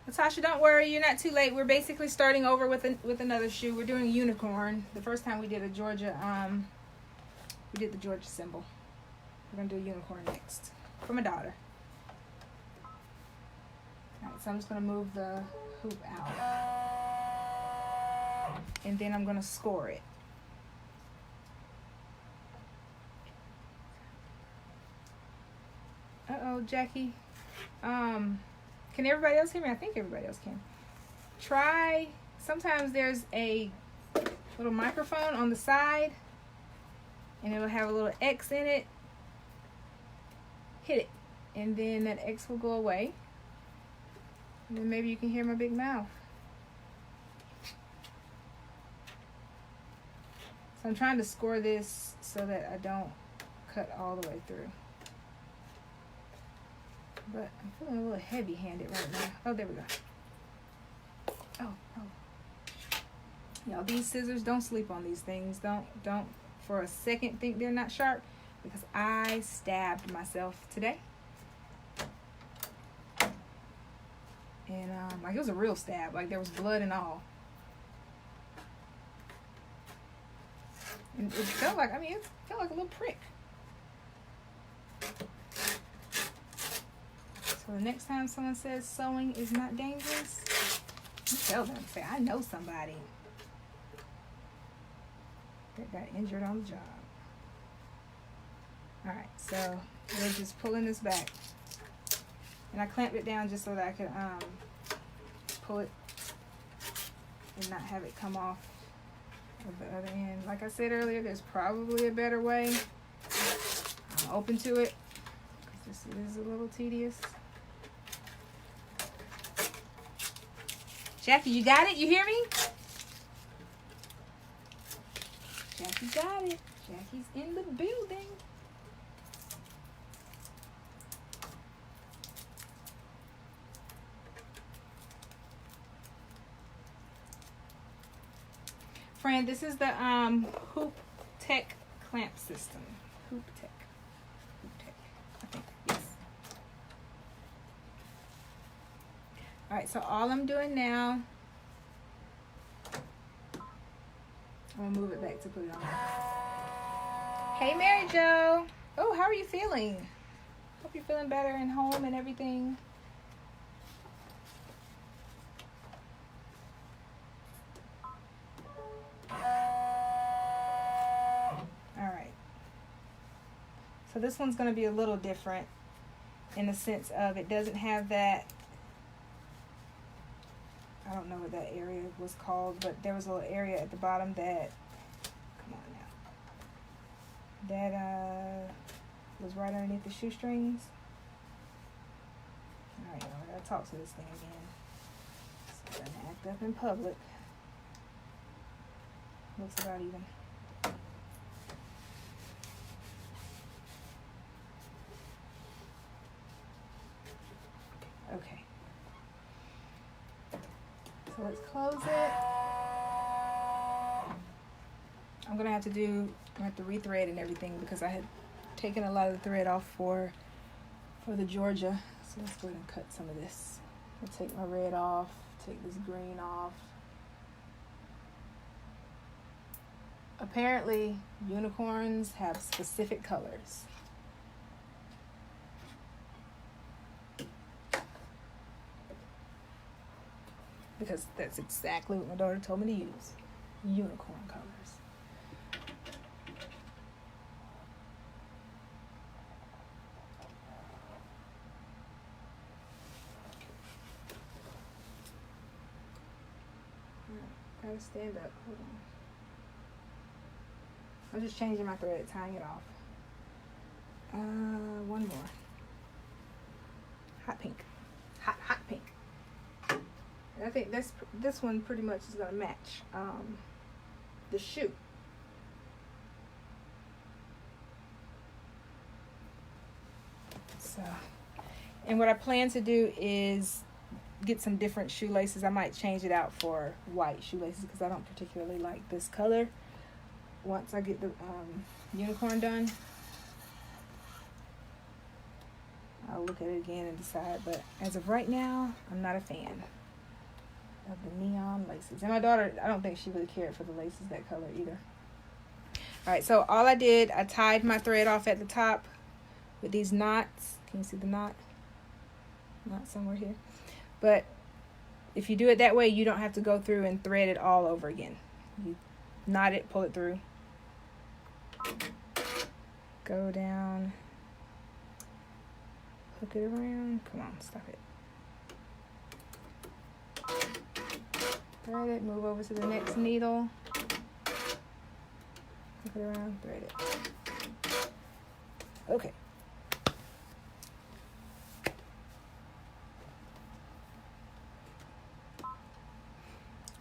Natasha, don't worry, you're not too late. We're basically starting over with another shoe. We're doing a unicorn. The first time we did a Georgia, we did the Georgia symbol. We're gonna do a unicorn next for my daughter. Alright, so I'm just going to move the hoop out. And then I'm going to score it. Uh-oh, Jackie. Can everybody else hear me? I think everybody else can. try, sometimes there's a little microphone on the side and it'll have a little X in it. Hit it and then that X will go away. And then maybe you can hear my big mouth. So I'm trying to score this so that I don't cut all the way through. But I'm feeling a little heavy-handed right now. Oh, there we go. Oh. Y'all, these scissors, don't sleep on these things. Don't for a second think they're not sharp, because I stabbed myself today. And like it was a real stab, like there was blood and all. And it felt like, it felt like a little prick. So the next time someone says sewing is not dangerous, you tell them, say, I know somebody that got injured on the job. Alright, so we're just pulling this back. And I clamped it down just so that I could pull it and not have it come off of the other end. Like I said earlier, there's probably a better way. I'm open to it, because this is a little tedious. Jackie, you got it? You hear me? Jackie got it. Jackie's in the building. Friend, this is the Hoop Tech clamp system. Hoop Tech. I think, yes. Alright, so all I'm doing now, I'm gonna move it back to put it on. Hey, Mary Jo. Oh, how are you feeling? Hope you're feeling better and home and everything. Alright. So this one's gonna be a little different in the sense of it doesn't have that, I don't know what that area was called, but there was a little area at the bottom that, come on now, that was right underneath the shoestrings. Alright, y'all, I gotta talk to this thing again. So it doesn't act up in public. Looks about even. Okay. So let's close it. I'm gonna have to rethread and everything because I had taken a lot of the thread off for the Georgia. So let's go ahead and cut some of this. I'll take my red off, take this green off. Apparently, unicorns have specific colors. Because that's exactly what my daughter told me to use. Unicorn colors. Gotta stand up. Hold on. I'm just changing my thread, tying it off. One more. Hot pink. Hot pink. And I think this one pretty much is gonna match the shoe. So, and what I plan to do is get some different shoelaces. I might change it out for white shoelaces because I don't particularly like this color. Once I get the unicorn done, I'll look at it again and decide. But as of right now, I'm not a fan of the neon laces. And my daughter, I don't think she really cared for the laces that color either. Alright, so all I did, I tied my thread off at the top with these knots. Can you see the knot? Knot somewhere here. But if you do it that way, you don't have to go through and thread it all over again. You knot it, pull it through. Go down. Hook it around. Come on, stop it. Thread it, move over to the next needle. Flip it around, thread it. Okay.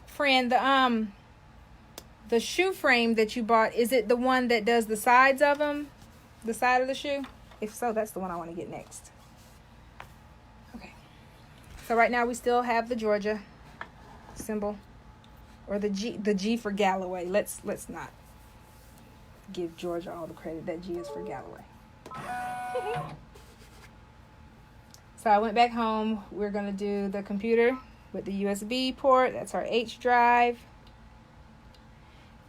Friend, the shoe frame that you bought, is it the one that does the sides of them? The side of the shoe? If so, that's the one I want to get next. Okay. So right now we still have the Georgia symbol, or the G for Galloway. Let's not give Georgia all the credit. That G is for Galloway. So I went back home. We're going to do the computer with the USB port. That's our H drive.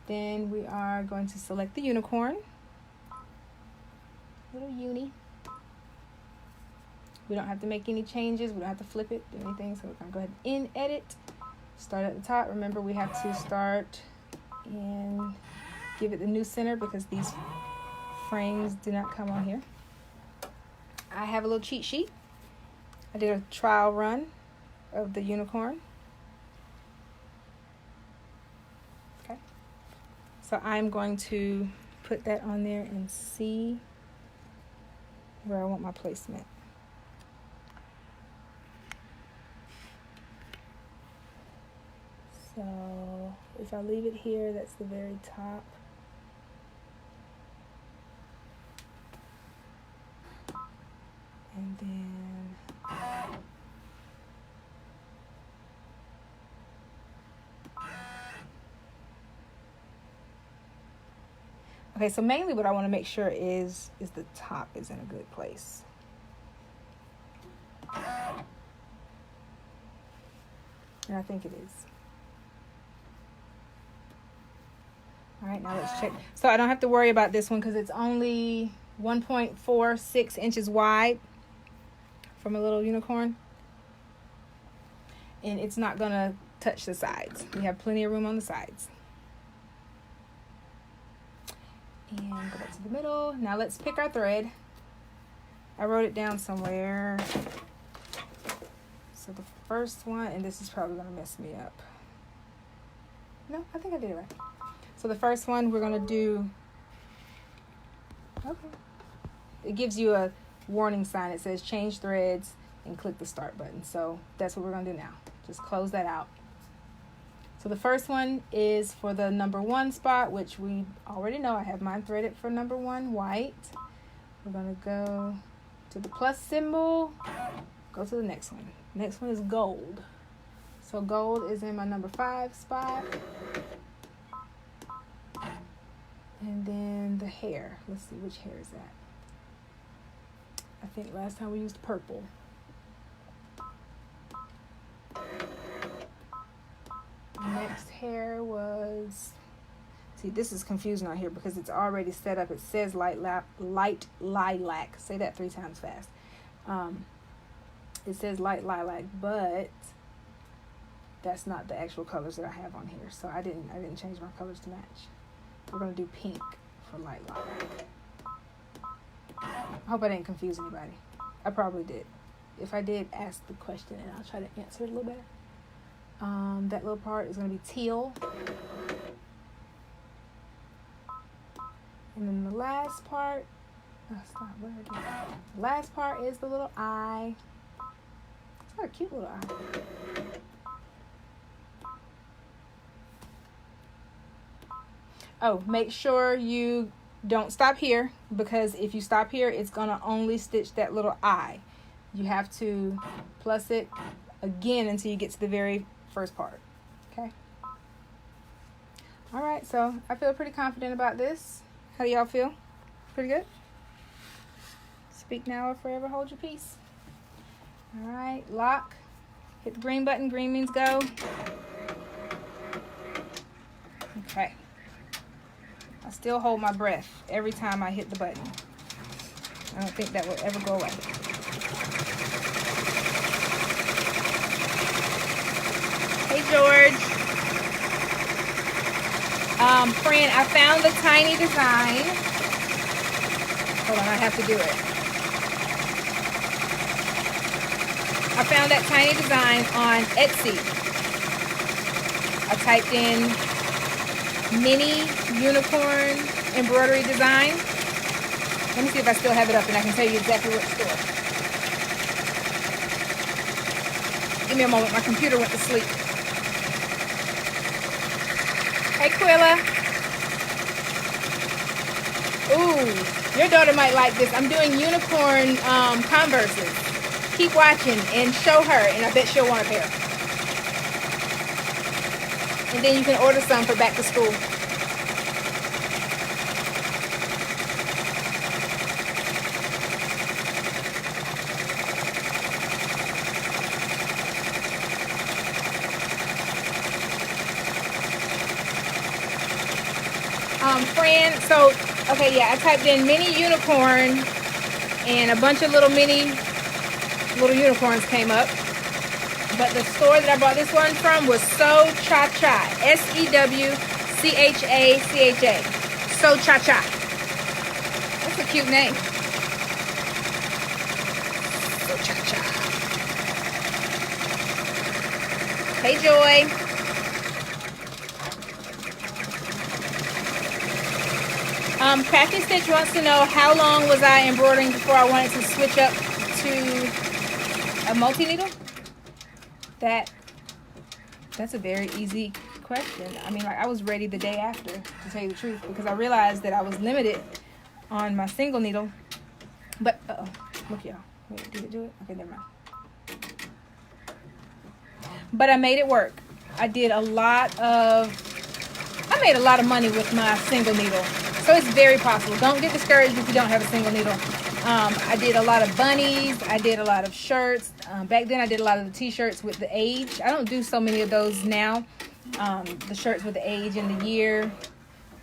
Then we are going to select the unicorn. Little uni. We don't have to make any changes. We don't have to flip it, do anything. So we're going to go ahead and edit. Start at the top. Remember, we have to start and give it the new center because these frames do not come on here. I have a little cheat sheet. I did a trial run of the unicorn. Okay. So I'm going to put that on there and see where I want my placement. So if I leave it here, that's the very top. And then okay, so mainly what I want to make sure is the top is in a good place. And I think it is. All right, now let's check. So I don't have to worry about this one because it's only 1.46 inches wide from a little unicorn. And it's not going to touch the sides. We have plenty of room on the sides. And go back to the middle. Now let's pick our thread. I wrote it down somewhere. So the first one, and this is probably going to mess me up. No, I think I did it right. So the first one we're going to do, okay. It gives you a warning sign. It says change threads and click the start button. So that's what we're going to do now. Just close that out. So the first one is for the number 1 spot, which we already know. I have mine threaded for number 1, white. We're going to go to the plus symbol. Go to the next one. Next one is gold. So gold is in my number 5 spot. And then the hair. Let's see, which hair is that? I think last time we used purple. Next hair was, see, this is confusing out here because it's already set up. It says light lilac. Say that 3 times fast. It says light lilac, but that's not the actual colors that I have on here. So I didn't change my colors to match. We're going to do pink for light lilac. I hope I didn't confuse anybody. I probably did. If I did, ask the question and I'll try to answer it a little better. That little part is going to be teal. And then the last part, the last part is the little eye. It's got a cute little eye. Oh, make sure you don't stop here, because if you stop here, it's going to only stitch that little eye. You have to plus it again until you get to the very first part. Okay? All right, so I feel pretty confident about this. How do y'all feel? Pretty good? Speak now or forever hold your peace. All right, lock. Hit the green button. Green means go. Okay. I still hold my breath every time I hit the button. I don't think that will ever go away. Hey, George. Friend, I found the tiny design. Hold on, I have to do it. I found that tiny design on Etsy. I typed in mini unicorn embroidery design. Let me see if I still have it up and I can tell you exactly what store. Give me a moment. My computer went to sleep. Hey, Quilla. Ooh, your daughter might like this. I'm doing unicorn converses. Keep watching and show her, and I bet she'll want a pair. And then you can order some for back to school. Fran, so, okay, yeah, I typed in mini unicorn and a bunch of little unicorns came up. But the store that I bought this one from was So Cha Cha. SEWCHACHA. So Cha Cha. That's a cute name. So Cha Cha. Hey, Joy. Crafty Stitch wants to know how long was I embroidering before I wanted to switch up to a multi-needle? That's a very easy question. I mean, like, I was ready the day after, to tell you the truth, because I realized that I was limited on my single needle. But, look, y'all. Wait, did it do it? Okay, never mind. But I made it work. I made a lot of money with my single needle. So it's very possible. Don't get discouraged if you don't have a single needle. I did a lot of bunnies. I did a lot of shirts. Back then I did a lot of the t-shirts with the age. I don't do so many of those now. The shirts with the age and the year,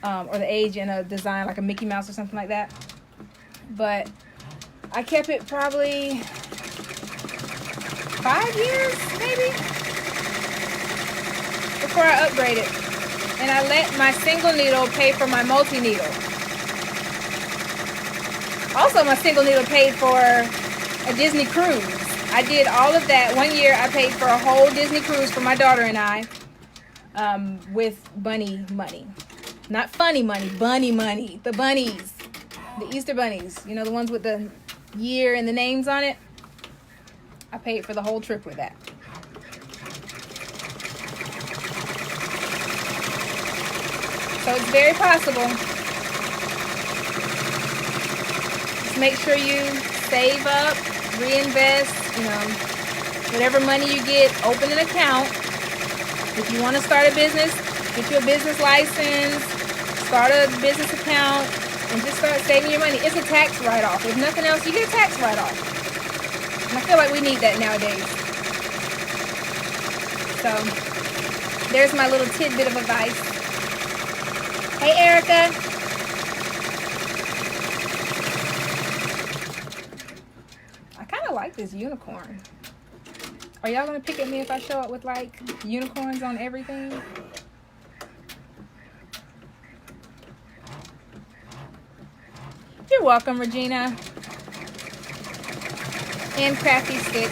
or the age and a design like a Mickey Mouse or something like that. But I kept it probably 5 years maybe before I upgraded. And I let my single needle pay for my multi-needle. Also, my single needle paid for a Disney cruise. I did all of that. 1 year, I paid for a whole Disney cruise for my daughter and I, with bunny money. Not funny money, bunny money. The bunnies. The Easter bunnies. You know, the ones with the year and the names on it. I paid for the whole trip with that. So it's very possible. Just make sure you save up, reinvest, you know, whatever money you get, open an account. If you want to start a business, get you a business license, start a business account, and just start saving your money. It's a tax write-off. If nothing else, you get a tax write-off. And I feel like we need that nowadays. So there's my little tidbit of advice. Hey, Erica. I kind of like this unicorn. Are y'all going to pick at me if I show up with, like, unicorns on everything? You're welcome, Regina. And Crafty Stitch.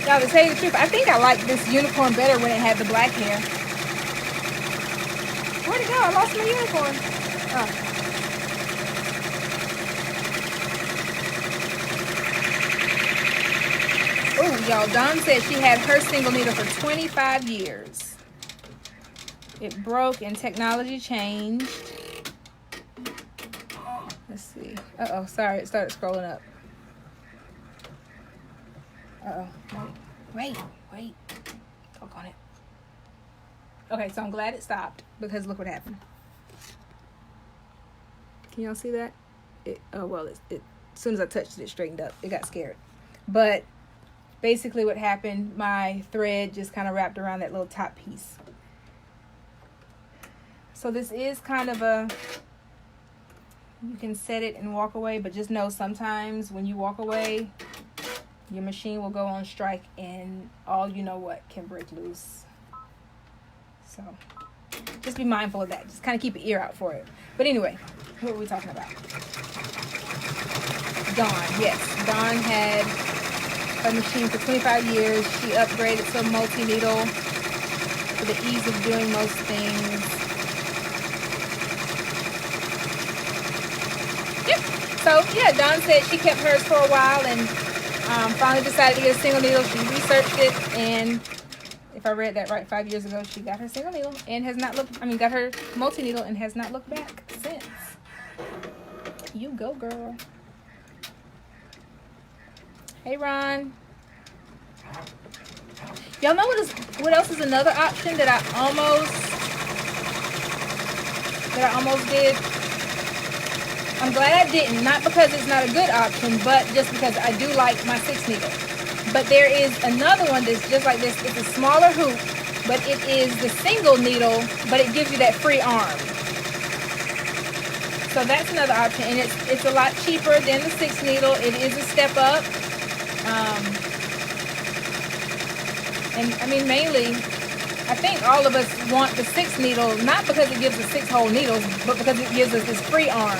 Y'all, to tell you the truth, I think I like this unicorn better when it had the black hair. Where'd it go? I lost my unicorn. Oh, y'all, Dawn said she had her single needle for 25 years. It broke and technology changed. Let's see. Uh-oh, sorry, it started scrolling up. Uh-oh, wait. Click on it. Okay, so I'm glad it stopped because look what happened. Can y'all see that? As soon as I touched it, it straightened up. It got scared. But basically what happened, my thread just kind of wrapped around that little top piece. So this is kind of you can set it and walk away, but just know sometimes when you walk away, your machine will go on strike and all you know what can break loose. So just be mindful of that. Just kind of keep an ear out for it. But anyway, what were we talking about? Dawn, yes. Dawn had her machine for 25 years. She upgraded to a multi-needle for the ease of doing most things. Yep. So yeah, Dawn said she kept hers for a while and finally decided to get a single needle. She researched it, and if I read that right, 5 years ago, she got her single needle and has not looked, got her multi-needle and has not looked back since. You go, girl. Hey, Ron. Y'all know what else is another option that I almost did? I'm glad I didn't. Not because it's not a good option, but just because I do like my 6 needle. But there is another one that's just like this. It's a smaller hoop, but it is the single needle, but it gives you that free arm. So that's another option, and it's a lot cheaper than the 6 needle. It is a step up. And I mean, mainly, I think all of us want the 6 needle, not because it gives us 6 whole needles, but because it gives us this free arm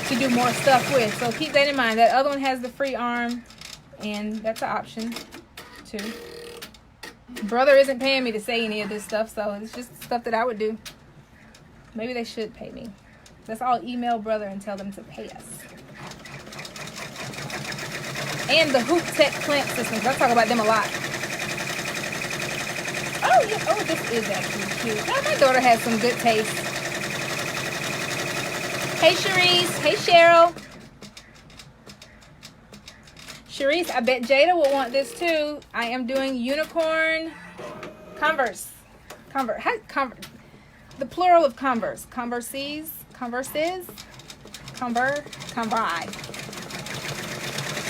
to do more stuff with. So keep that in mind. That other one has the free arm, and that's an option too. Brother isn't paying me to say any of this stuff, so it's just stuff that I would do. Maybe they should pay me. Let's all email Brother and tell them to pay us. And the Hoop Tech clamp systems. I talk about them a lot. Oh, yeah. Oh, this is actually cute. Oh, my daughter has some good taste. Hey, Sharice. Hey, Cheryl. Sharice, I bet Jada will want this too. I am doing unicorn converse. The plural of converse. Converses. Convi.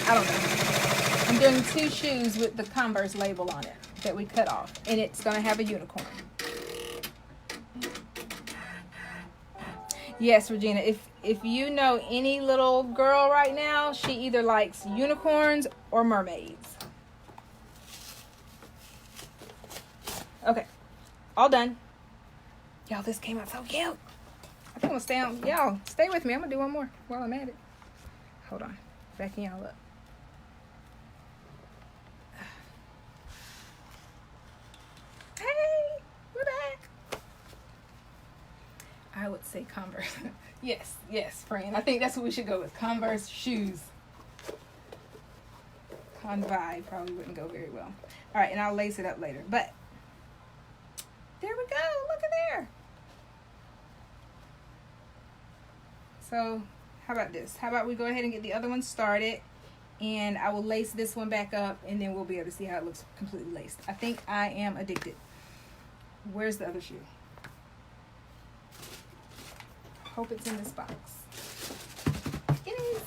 I don't know. I'm doing 2 shoes with the Converse label on it that we cut off, and it's going to have a unicorn. Yes, Regina, if you know any little girl right now, she either likes unicorns or mermaids. Okay, all done. Y'all, this came out so cute. I think I'm going to stay on. Y'all, stay with me. I'm going to do one more while I'm at it. Hold on. Backing y'all up. Hey, we're back. I would say Converse. Yes, friend. I think that's what we should go with. Converse shoes. Convi probably wouldn't go very well. All right, and I'll lace it up later. But there we go. Look at there. So how about this? How about we go ahead and get the other one started, and I will lace this one back up, and then we'll be able to see how it looks completely laced. I think I am addicted. Where's the other shoe? Hope it's in this box. It is.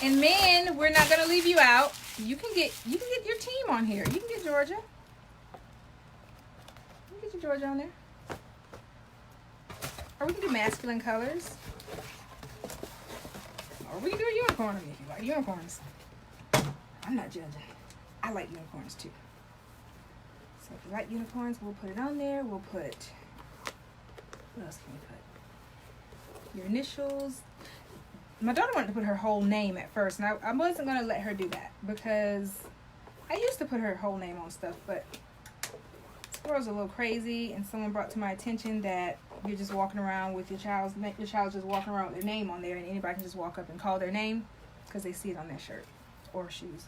And men, we're not gonna leave you out. You can get your team on here. You can get Georgia. Get your Georgia on there. Or we can do masculine colors. Or we can do a unicorn if you like unicorns. I'm not judging. I like unicorns too. So if you like unicorns, we'll put it on there. We'll put, what else can we put? Your initials. My daughter wanted to put her whole name at first, and I wasn't going to let her do that because I used to put her whole name on stuff, but this world's a little crazy, and someone brought to my attention that you're just walking around with your child's just walking around with their name on there, and anybody can just walk up and call their name because they see it on their shirt or shoes.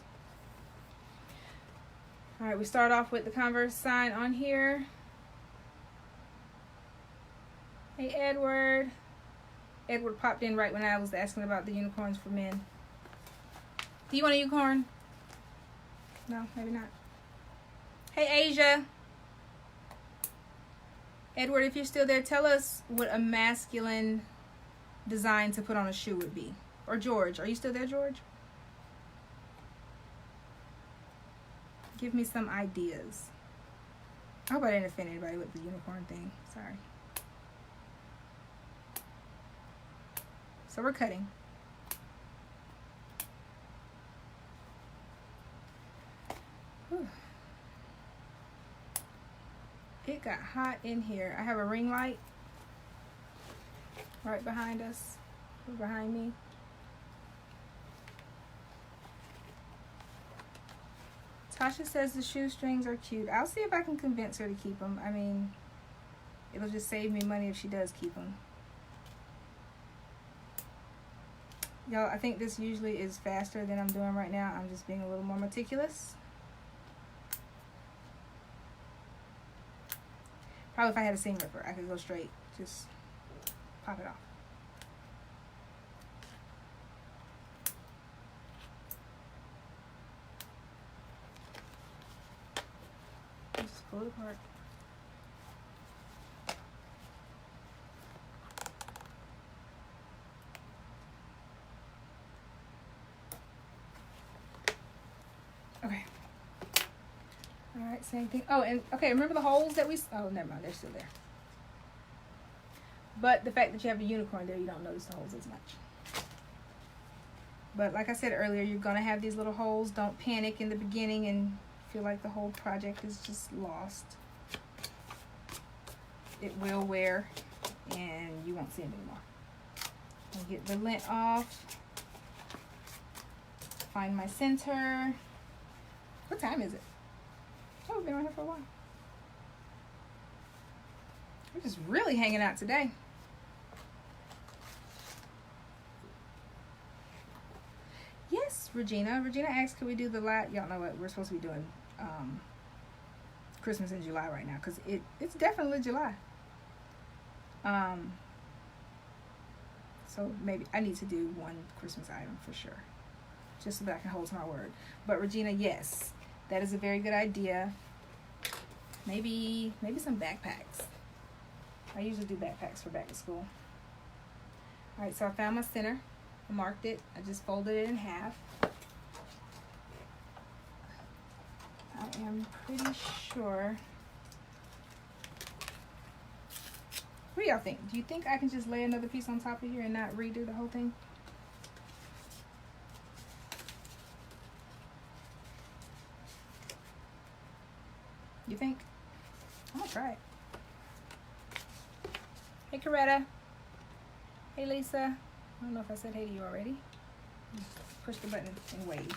All right, we start off with the Converse sign on here. Hey, Edward. Edward popped in right when I was asking about the unicorns for men. Do you want a unicorn? No, maybe not. Hey, Asia. Edward, if you're still there, tell us what a masculine design to put on a shoe would be. Or George. Are you still there, George? Give me some ideas. I hope I didn't offend anybody with the unicorn thing. Sorry. So we're cutting. Whew. It got hot in here. I have a ring light right behind us, behind me. Tasha says the shoestrings are cute. I'll see if I can convince her to keep them. I mean, it'll just save me money if she does keep them. Y'all, I think this usually is faster than I'm doing right now. I'm just being a little more meticulous. Probably if I had a seam ripper, I could go straight. Just pop it off. Just pull it apart. Okay. All right, same thing. Oh, and okay, remember the holes that oh, never mind, they're still there. But the fact that you have a unicorn there, you don't notice the holes as much. But like I said earlier, you're gonna have these little holes. Don't panic in the beginning and feel like the whole project is just lost. It will wear and you won't see it anymore. I'll get the lint off. Find my center. What time is it? Oh, we've been on here for a while. We're just really hanging out today. Yes, Regina. Regina asked, could we do the live? Y'all know what we're supposed to be doing. Christmas in July right now, because it's definitely July. So maybe I need to do one Christmas item for sure, just so that I can hold to my word. But Regina, yes, that is a very good idea. Maybe some backpacks. I usually do backpacks for back to school. All right, so I found my center. I marked it. I just folded it in half. I am pretty sure. What do y'all think? Do you think I can just lay another piece on top of here and not redo the whole thing? You think? I'm gonna try it. Hey, Coretta. Hey, Lisa. I don't know if I said hey to you already. Just push the button and wave.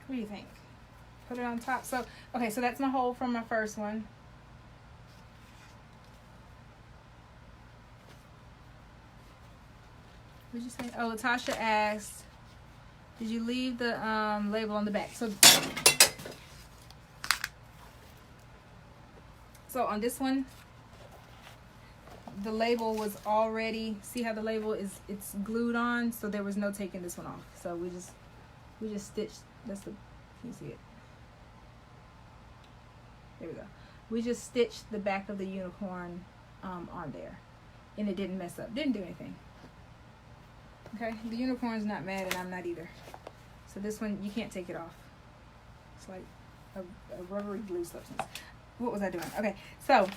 What do you think? Put it on top. So, okay, so that's my hole from my first one. What did you say? Oh, Latasha asked, did you leave the label on the back? So on this one, the label was already, see how the label it's glued on, so there was no taking this one off. So we just stitched, can you see it? There we go. We just stitched the back of the unicorn on there, and it didn't mess up, didn't do anything. Okay, the unicorn's not mad and I'm not either. So this one, you can't take it off. It's like a rubbery glue substance. What was I doing? Okay, so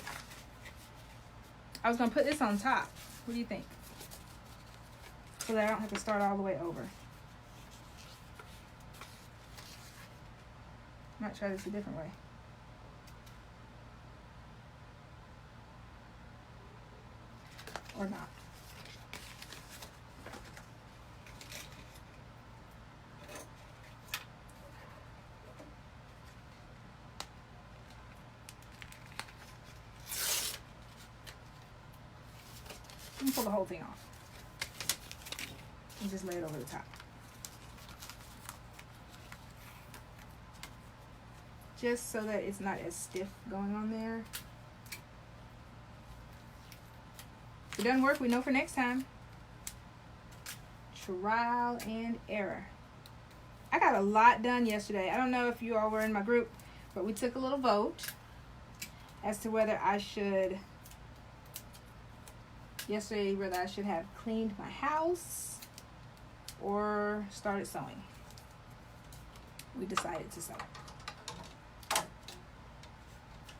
I was gonna put this on top. What do you think? So that I don't have to start all the way over. I might try this a different way. Or not. And pull the whole thing off. And just lay it over the top. Just so that it's not as stiff going on there. If it doesn't work, we know for next time. Trial and error. I got a lot done yesterday. I don't know if you all were in my group, but we took a little vote as to whether I should have cleaned my house or started sewing. We decided to sew.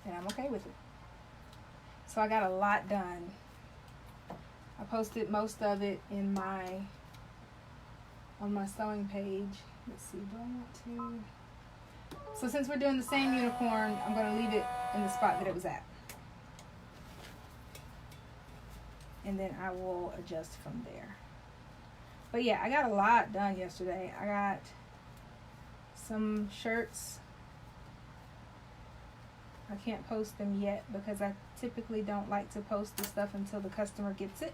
And I'm okay with it. So I got a lot done. I posted most of it in my on my sewing page. Let's see, do I want to? So since we're doing the same unicorn, I'm going to leave it in the spot that it was at. And then I will adjust from there. But yeah, I got a lot done yesterday. I got some shirts. I can't post them yet because I typically don't like to post the stuff until the customer gets it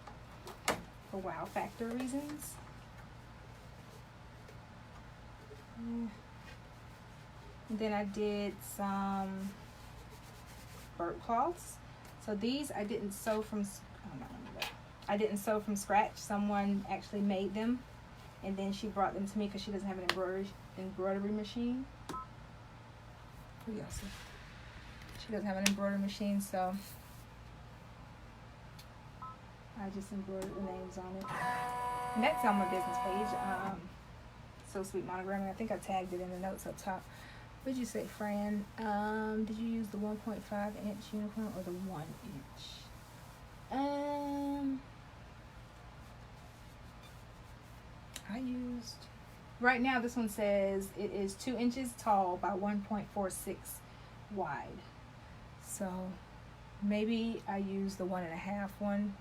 for wow factor reasons. And then I did some burp cloths. So these I didn't sew from, I didn't sew from scratch. Someone actually made them, and then she brought them to me because she doesn't have an embroidery machine. Oh, yeah, see. She doesn't have an embroidery machine, so I just embroidered the names on it. And that's on my business page. So Sweet Monogramming. I think I tagged it in the notes up top. What did you say, Fran? Did you use the 1.5-inch unicorn or the 1-inch? I used, right now this one says it is 2 inches tall by 1.46 wide. So maybe I used the 1.5 one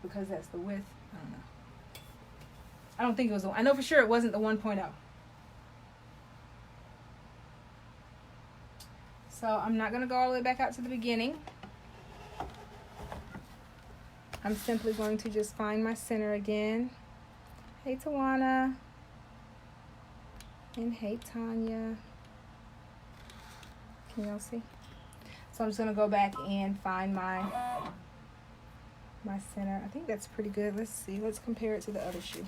because that's the width. I don't know. I don't think it was I know for sure it wasn't the 1.0. So I'm not going to go all the way back out to the beginning. I'm simply going to just find my center again. Hey Tawana. And hey Tanya. Can y'all see? So I'm just going to go back and find my center. I think that's pretty good. Let's see. Let's compare it to the other shoe.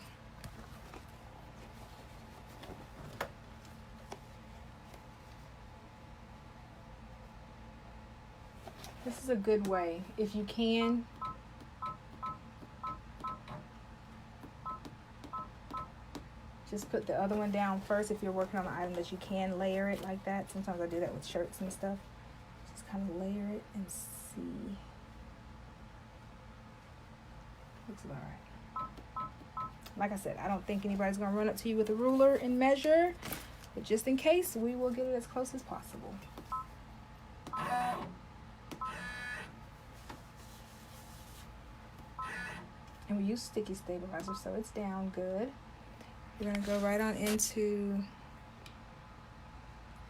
This is a good way, if you can, just put the other one down first if you're working on an item that you can layer it like that. Sometimes I do that with shirts and stuff. Just kind of layer it and see. Looks about right. Like I said, I don't think anybody's going to run up to you with a ruler and measure, but just in case, we will get it as close as possible. And we use sticky stabilizer, so it's down good. We're going to go right on into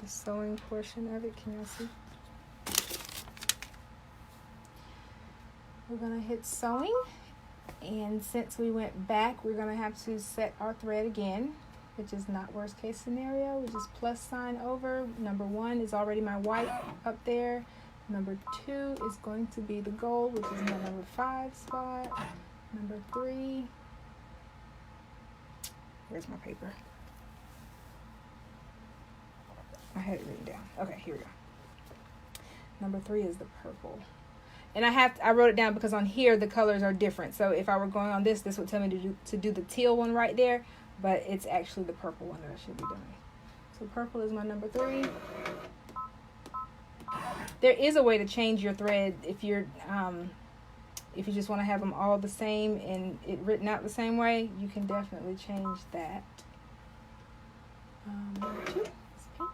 the sewing portion of it. Can y'all see? We're going to hit sewing. And since we went back, we're going to have to set our thread again, which is not worst case scenario. We just plus sign over. Number 1 is already my white up there. Number 2 is going to be the gold, which is my number 5 spot. Number 3, where's my paper? I had it written down. Okay, here we go. Number 3 is the purple. And I wrote it down because on here the colors are different. So if I were going on this would tell me to do the teal one right there, but it's actually the purple one that I should be doing. So purple is my number 3. There is a way to change your thread if you just want to have them all the same and it written out the same way. You can definitely change that. Number 2 is pink,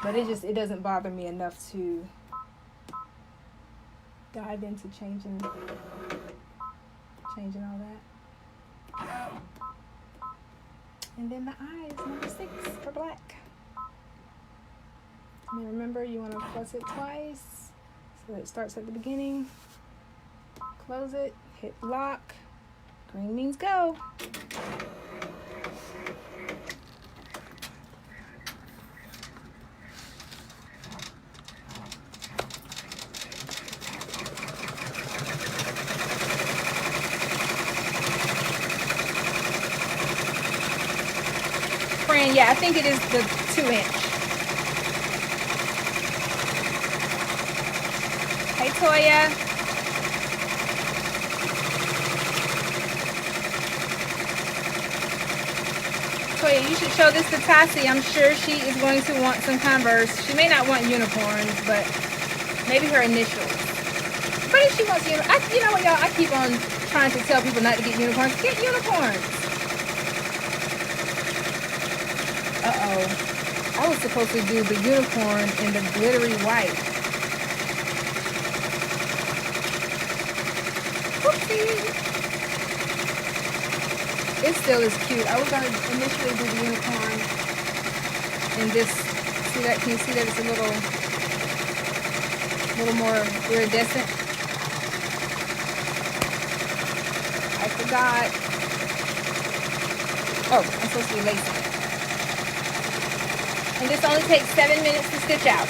but it doesn't bother me enough to dive into changing all that. And then the eye is number 6 for black. And remember, you want to plus it twice so that it starts at the beginning. Close it, hit lock. Green means go. Fran, yeah, I think it is the 2-inch. Hey, Toya. You should show this to Tassie. I'm sure she is going to want some Converse. She may not want unicorns, but maybe her initials. But if she wants unicorns, you know what, y'all? I keep on trying to tell people not to get unicorns. Get unicorns. Uh-oh. I was supposed to do the unicorn in the glittery white. Whoopsie. It still is cute. I was going to initially do the unicorn in this. See that? Can you see that it's a little more iridescent? I forgot. Oh, I'm supposed to be lacing it. And this only takes 7 minutes to stitch out.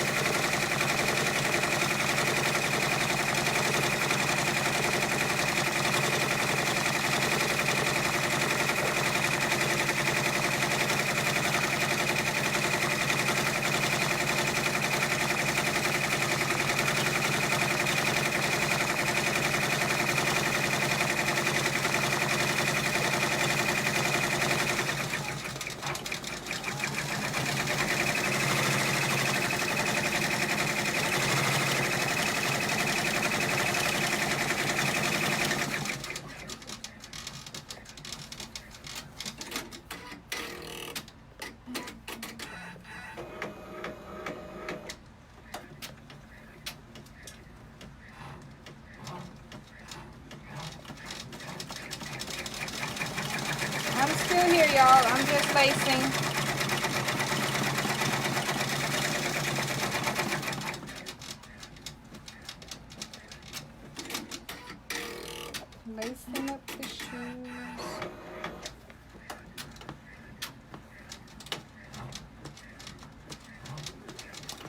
I'm still here, y'all. I'm just lacing. Lacing up the shoes.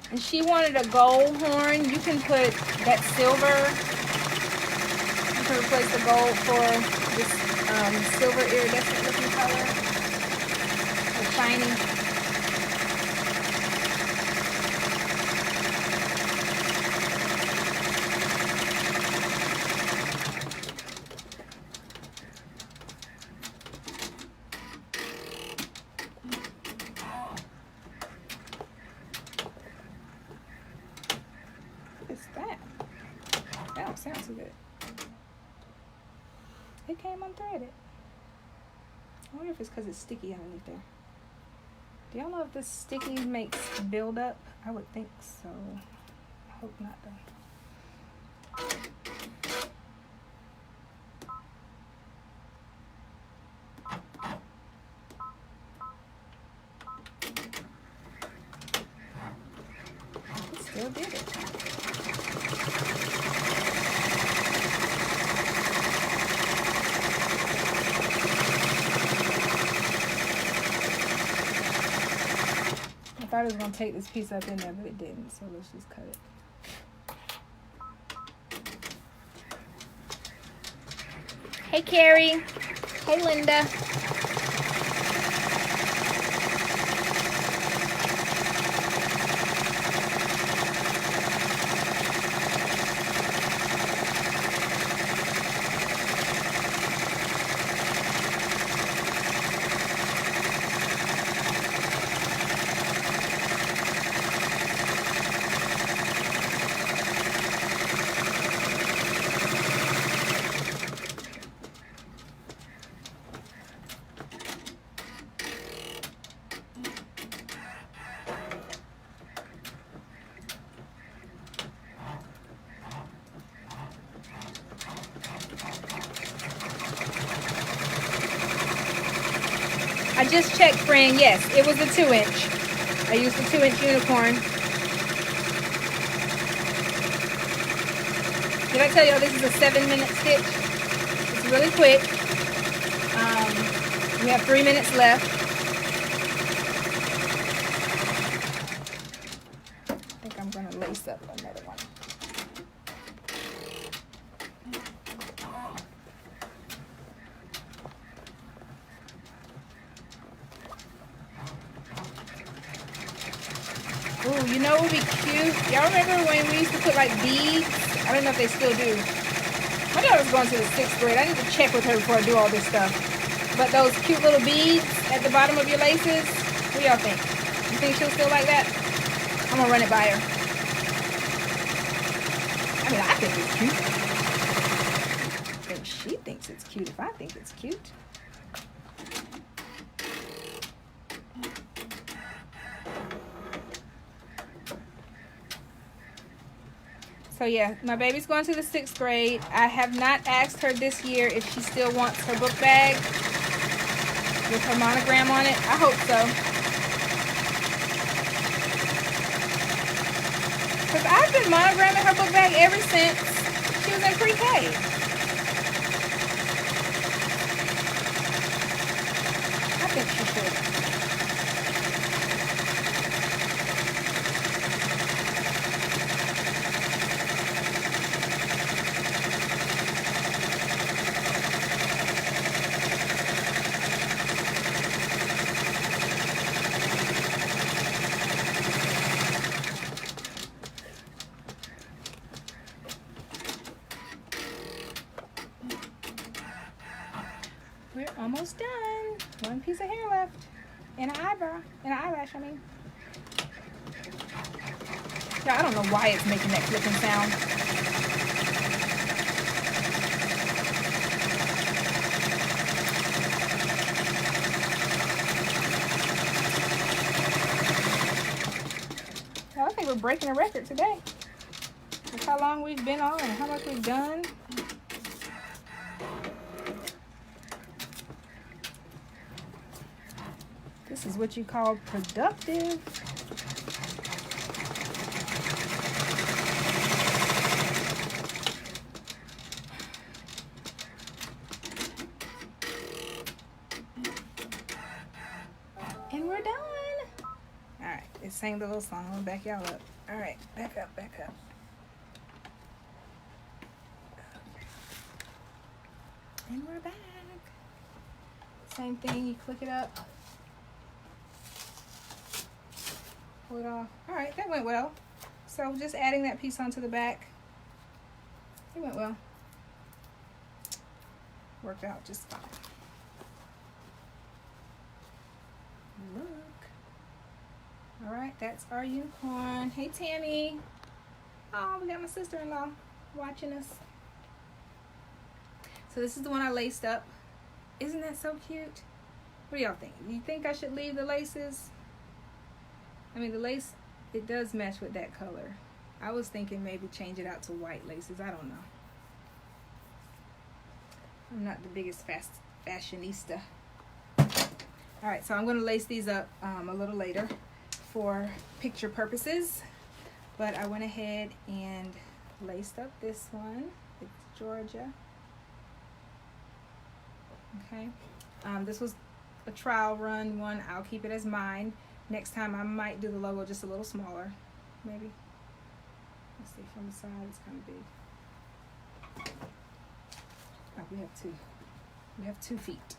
And she wanted a gold horn. You can put that silver. You can replace the gold for this silver iridescent looking color. The shiny. What's that? That don't sound so good. It came unthreaded. I wonder if it's because it's sticky underneath there. Do y'all know if this sticky makes build up? I would think so. I hope not though. It still did it. I thought it was going to take this piece up in there, but it didn't, so let's just cut it. Hey, Carrie. Hey, Linda. I just checked, friend. Yes, it was a 2-inch. I used a 2-inch unicorn. Did I tell you this is a 7-minute stitch? It's really quick. We have 3 minutes left. I think I'm going to lace up another one. Ooh, you know what would be cute? Y'all remember when we used to put like beads? I don't know if they still do. My daughter's going to the 6th grade. I need to check with her before I do all this stuff. But those cute little beads at the bottom of your laces, what do y'all think? You think she'll still like that? I'm gonna run it by her. I mean, I think it's cute. I think she thinks it's cute if I think it's cute. So yeah, my baby's going to the 6th grade. I have not asked her this year if she still wants her book bag with her monogram on it. I hope so. Because I've been monogramming her book bag ever since she was in pre-K. I think she should. We're almost done. One piece of hair left. And an eyebrow. And an eyelash, I mean. Yeah, I don't know why it's making that clicking sound. Oh, I think we're breaking a record today. That's how long we've been on and how much we've done. This is what you call productive. And we're done. All right, it sang the little song. I'm gonna back y'all up. All right, back up, back up. And we're back. Same thing, you click it up. Pull it off. All right, that went well. So just adding that piece onto the back. It went well. Worked out just fine. Look. All right, that's our unicorn. Hey, Tammy. Oh, we got my sister-in-law watching us. So this is the one I laced up. Isn't that so cute? What do y'all think? Do you think I should leave the laces? I mean, the lace, it does match with that color. I was thinking maybe change it out to white laces. I don't know. I'm not the biggest fashionista. All right, so I'm going to lace these up a little later for picture purposes. But I went ahead and laced up this one. It's Georgia. Okay. This was a trial run one. I'll keep it as mine. Next time I might do the logo just a little smaller, maybe. Let's see, from the side it's kind of big. Oh, we have two. We have 2 feet.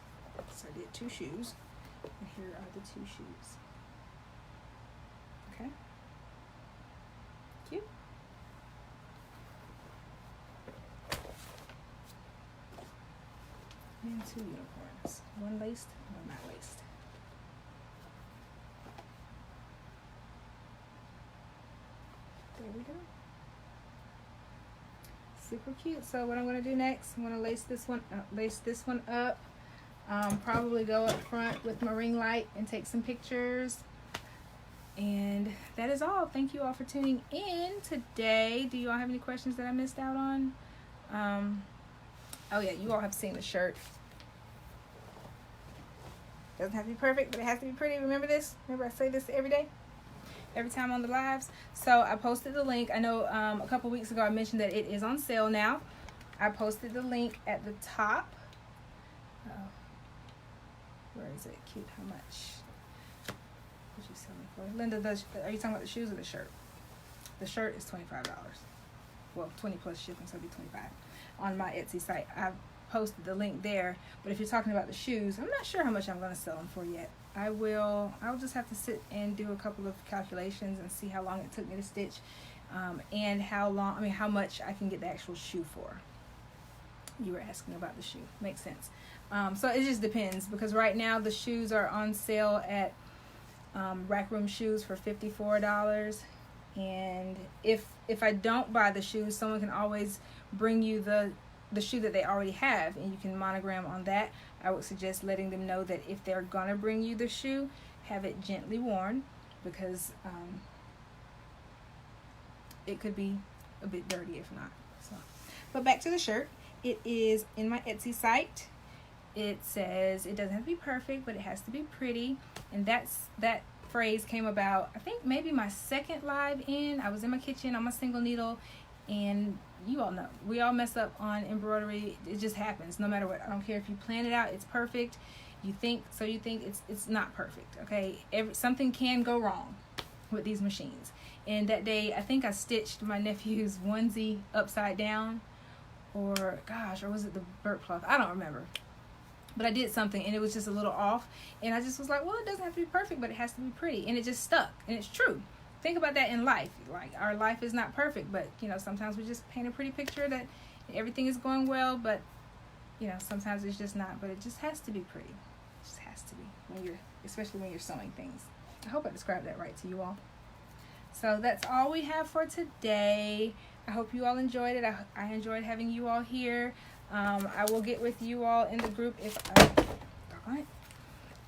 So I did 2 shoes, and here are the 2 shoes. Okay. Cute. And 2 unicorns. One laced, one not laced. There we go. Super cute. So what I'm going to do next, I'm going to lace this one up. Probably go up front with my ring light and take some pictures. And that is all. Thank you all for tuning in today. Do you all have any questions that I missed out on? Oh yeah, you all have seen the shirt. Doesn't have to be perfect, but it has to be pretty. Remember this? Remember I say this every day? Every time on the lives. So I posted the link. I know a couple weeks ago I mentioned that it is on sale now. I posted the link at the top. Where is it? Cute. How much? What you selling for? Linda, are you talking about the shoes or the shirt? The shirt is $25. Well, 20 plus shipping, so it'll be 25 on my Etsy site. I've posted the link there. But if you're talking about the shoes, I'm not sure how much I'm going to sell them for yet. I'll just have to sit and do a couple of calculations and see how long it took me to stitch, and how much I can get the actual shoe for. You were asking about the shoe. Makes sense. So it just depends, because right now the shoes are on sale at Rack Room Shoes for $54. And if I don't buy the shoes, someone can always bring you the shoe that they already have, and you can monogram on that. I would suggest letting them know that if they're gonna bring you the shoe, have it gently worn, because it could be a bit dirty if not. So, but back to the shirt. It is in my Etsy site. It says it doesn't have to be perfect, but it has to be pretty. And that phrase came about, I think maybe my second live in. I was in my kitchen on my single needle, and you all know we all mess up on embroidery. It just happens no matter what. I don't care if you plan it out, it's perfect. You think it's not perfect. Okay, something can go wrong with these machines. And that day, I think I stitched my nephew's onesie upside down, or was it the burp cloth? I don't remember. But I did something and it was just a little off. And I just was like, well, it doesn't have to be perfect, but it has to be pretty. And it just stuck. And it's true. Think about that in life. Like, our life is not perfect, but, sometimes we just paint a pretty picture that everything is going well, but, sometimes it's just not. But it just has to be pretty. It just has to be, especially when you're sewing things. I hope I described that right to you all. So that's all we have for today. I hope you all enjoyed it. I enjoyed having you all here. I will get with you all in the group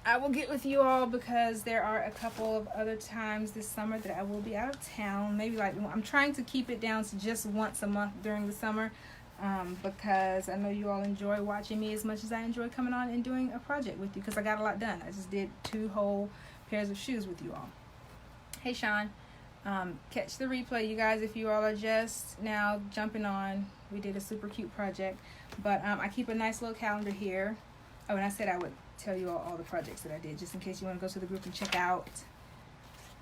I will get with you all because there are a couple of other times this summer that I will be out of town. Maybe I'm trying to keep it down to just once a month during the summer, because I know you all enjoy watching me as much as I enjoy coming on and doing a project with you, because I got a lot done. I just did 2 whole pairs of shoes with you all. Hey Sean, catch the replay, you guys, if you all are just now jumping on. We did a super cute project, but I keep a nice little calendar here. Oh, and I said I would tell you all the projects that I did, just in case you want to go to the group and check out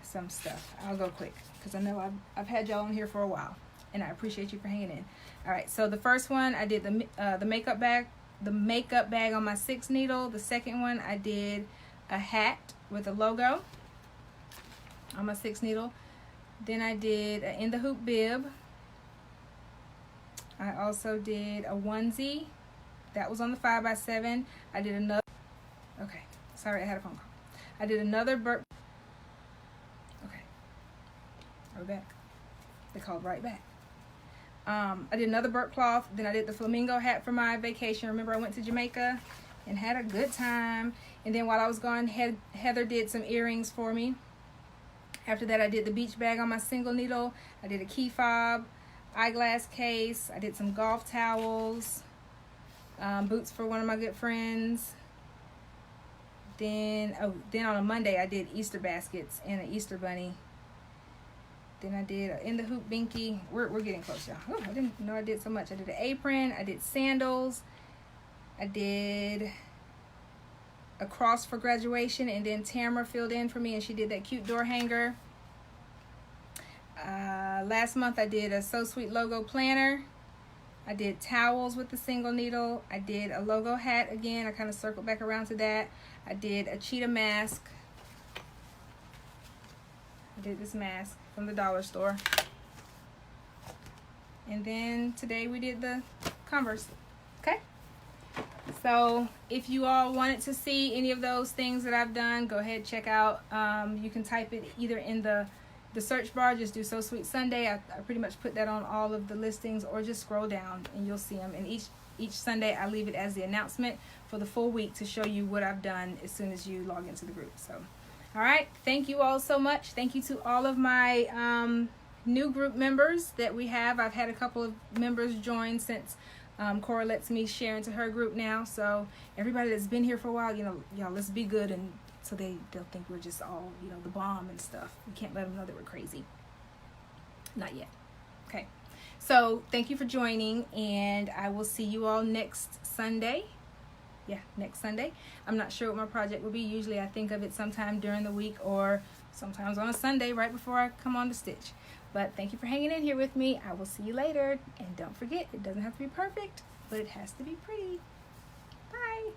some stuff. I'll go quick because I know I've had y'all on here for a while, and I appreciate you for hanging in. All right, so the first one I did the makeup bag on my 6 needle. The second one I did a hat with a logo on my 6 needle. Then I did an in the hoop bib. I also did a onesie. That was on the 5x7. I did another. Okay, sorry, I had a phone call. I did another burp. Okay, we're back. They called right back. I did another burp cloth. Then I did the flamingo hat for my vacation. Remember, I went to Jamaica and had a good time. And then while I was gone, Heather did some earrings for me. After that, I did the beach bag on my single needle. I did a key fob, eyeglass case. I did some golf towels, boots for one of my good friends. Then on a Monday, I did Easter baskets and an Easter bunny. Then I did in the hoop binky. We're getting close, y'all. Oh, I didn't know I did so much. I did an apron. I did sandals. I did a cross for graduation, and then Tamara filled in for me, and she did that cute door hanger. Last month I did a So Sweet logo planner. I did towels with the single needle. I did a logo hat again. I kind of circled back around to that. I did a cheetah mask. I did this mask from the dollar store. And then today we did the Converse. Okay? So if you all wanted to see any of those things that I've done, go ahead, check out. You can type it either in the search bar, just do So Sweet Sunday. I pretty much put that on all of the listings, or just scroll down and you'll see them. And each Sunday I leave it as the announcement for the full week to show you what I've done as soon as you log into the group. So, all right, thank you all so much. Thank you to all of my new group members that we have. I've had a couple of members join since Cora lets me share into her group now. So everybody that's been here for a while, y'all, let's be good, and so they'll think we're just all, the bomb and stuff. We can't let them know that we're crazy. Not yet. Okay. So thank you for joining, and I will see you all next Sunday. Yeah, next Sunday. I'm not sure what my project will be. Usually I think of it sometime during the week, or sometimes on a Sunday right before I come on to stitch. But thank you for hanging in here with me. I will see you later. And don't forget, it doesn't have to be perfect, but it has to be pretty. Bye.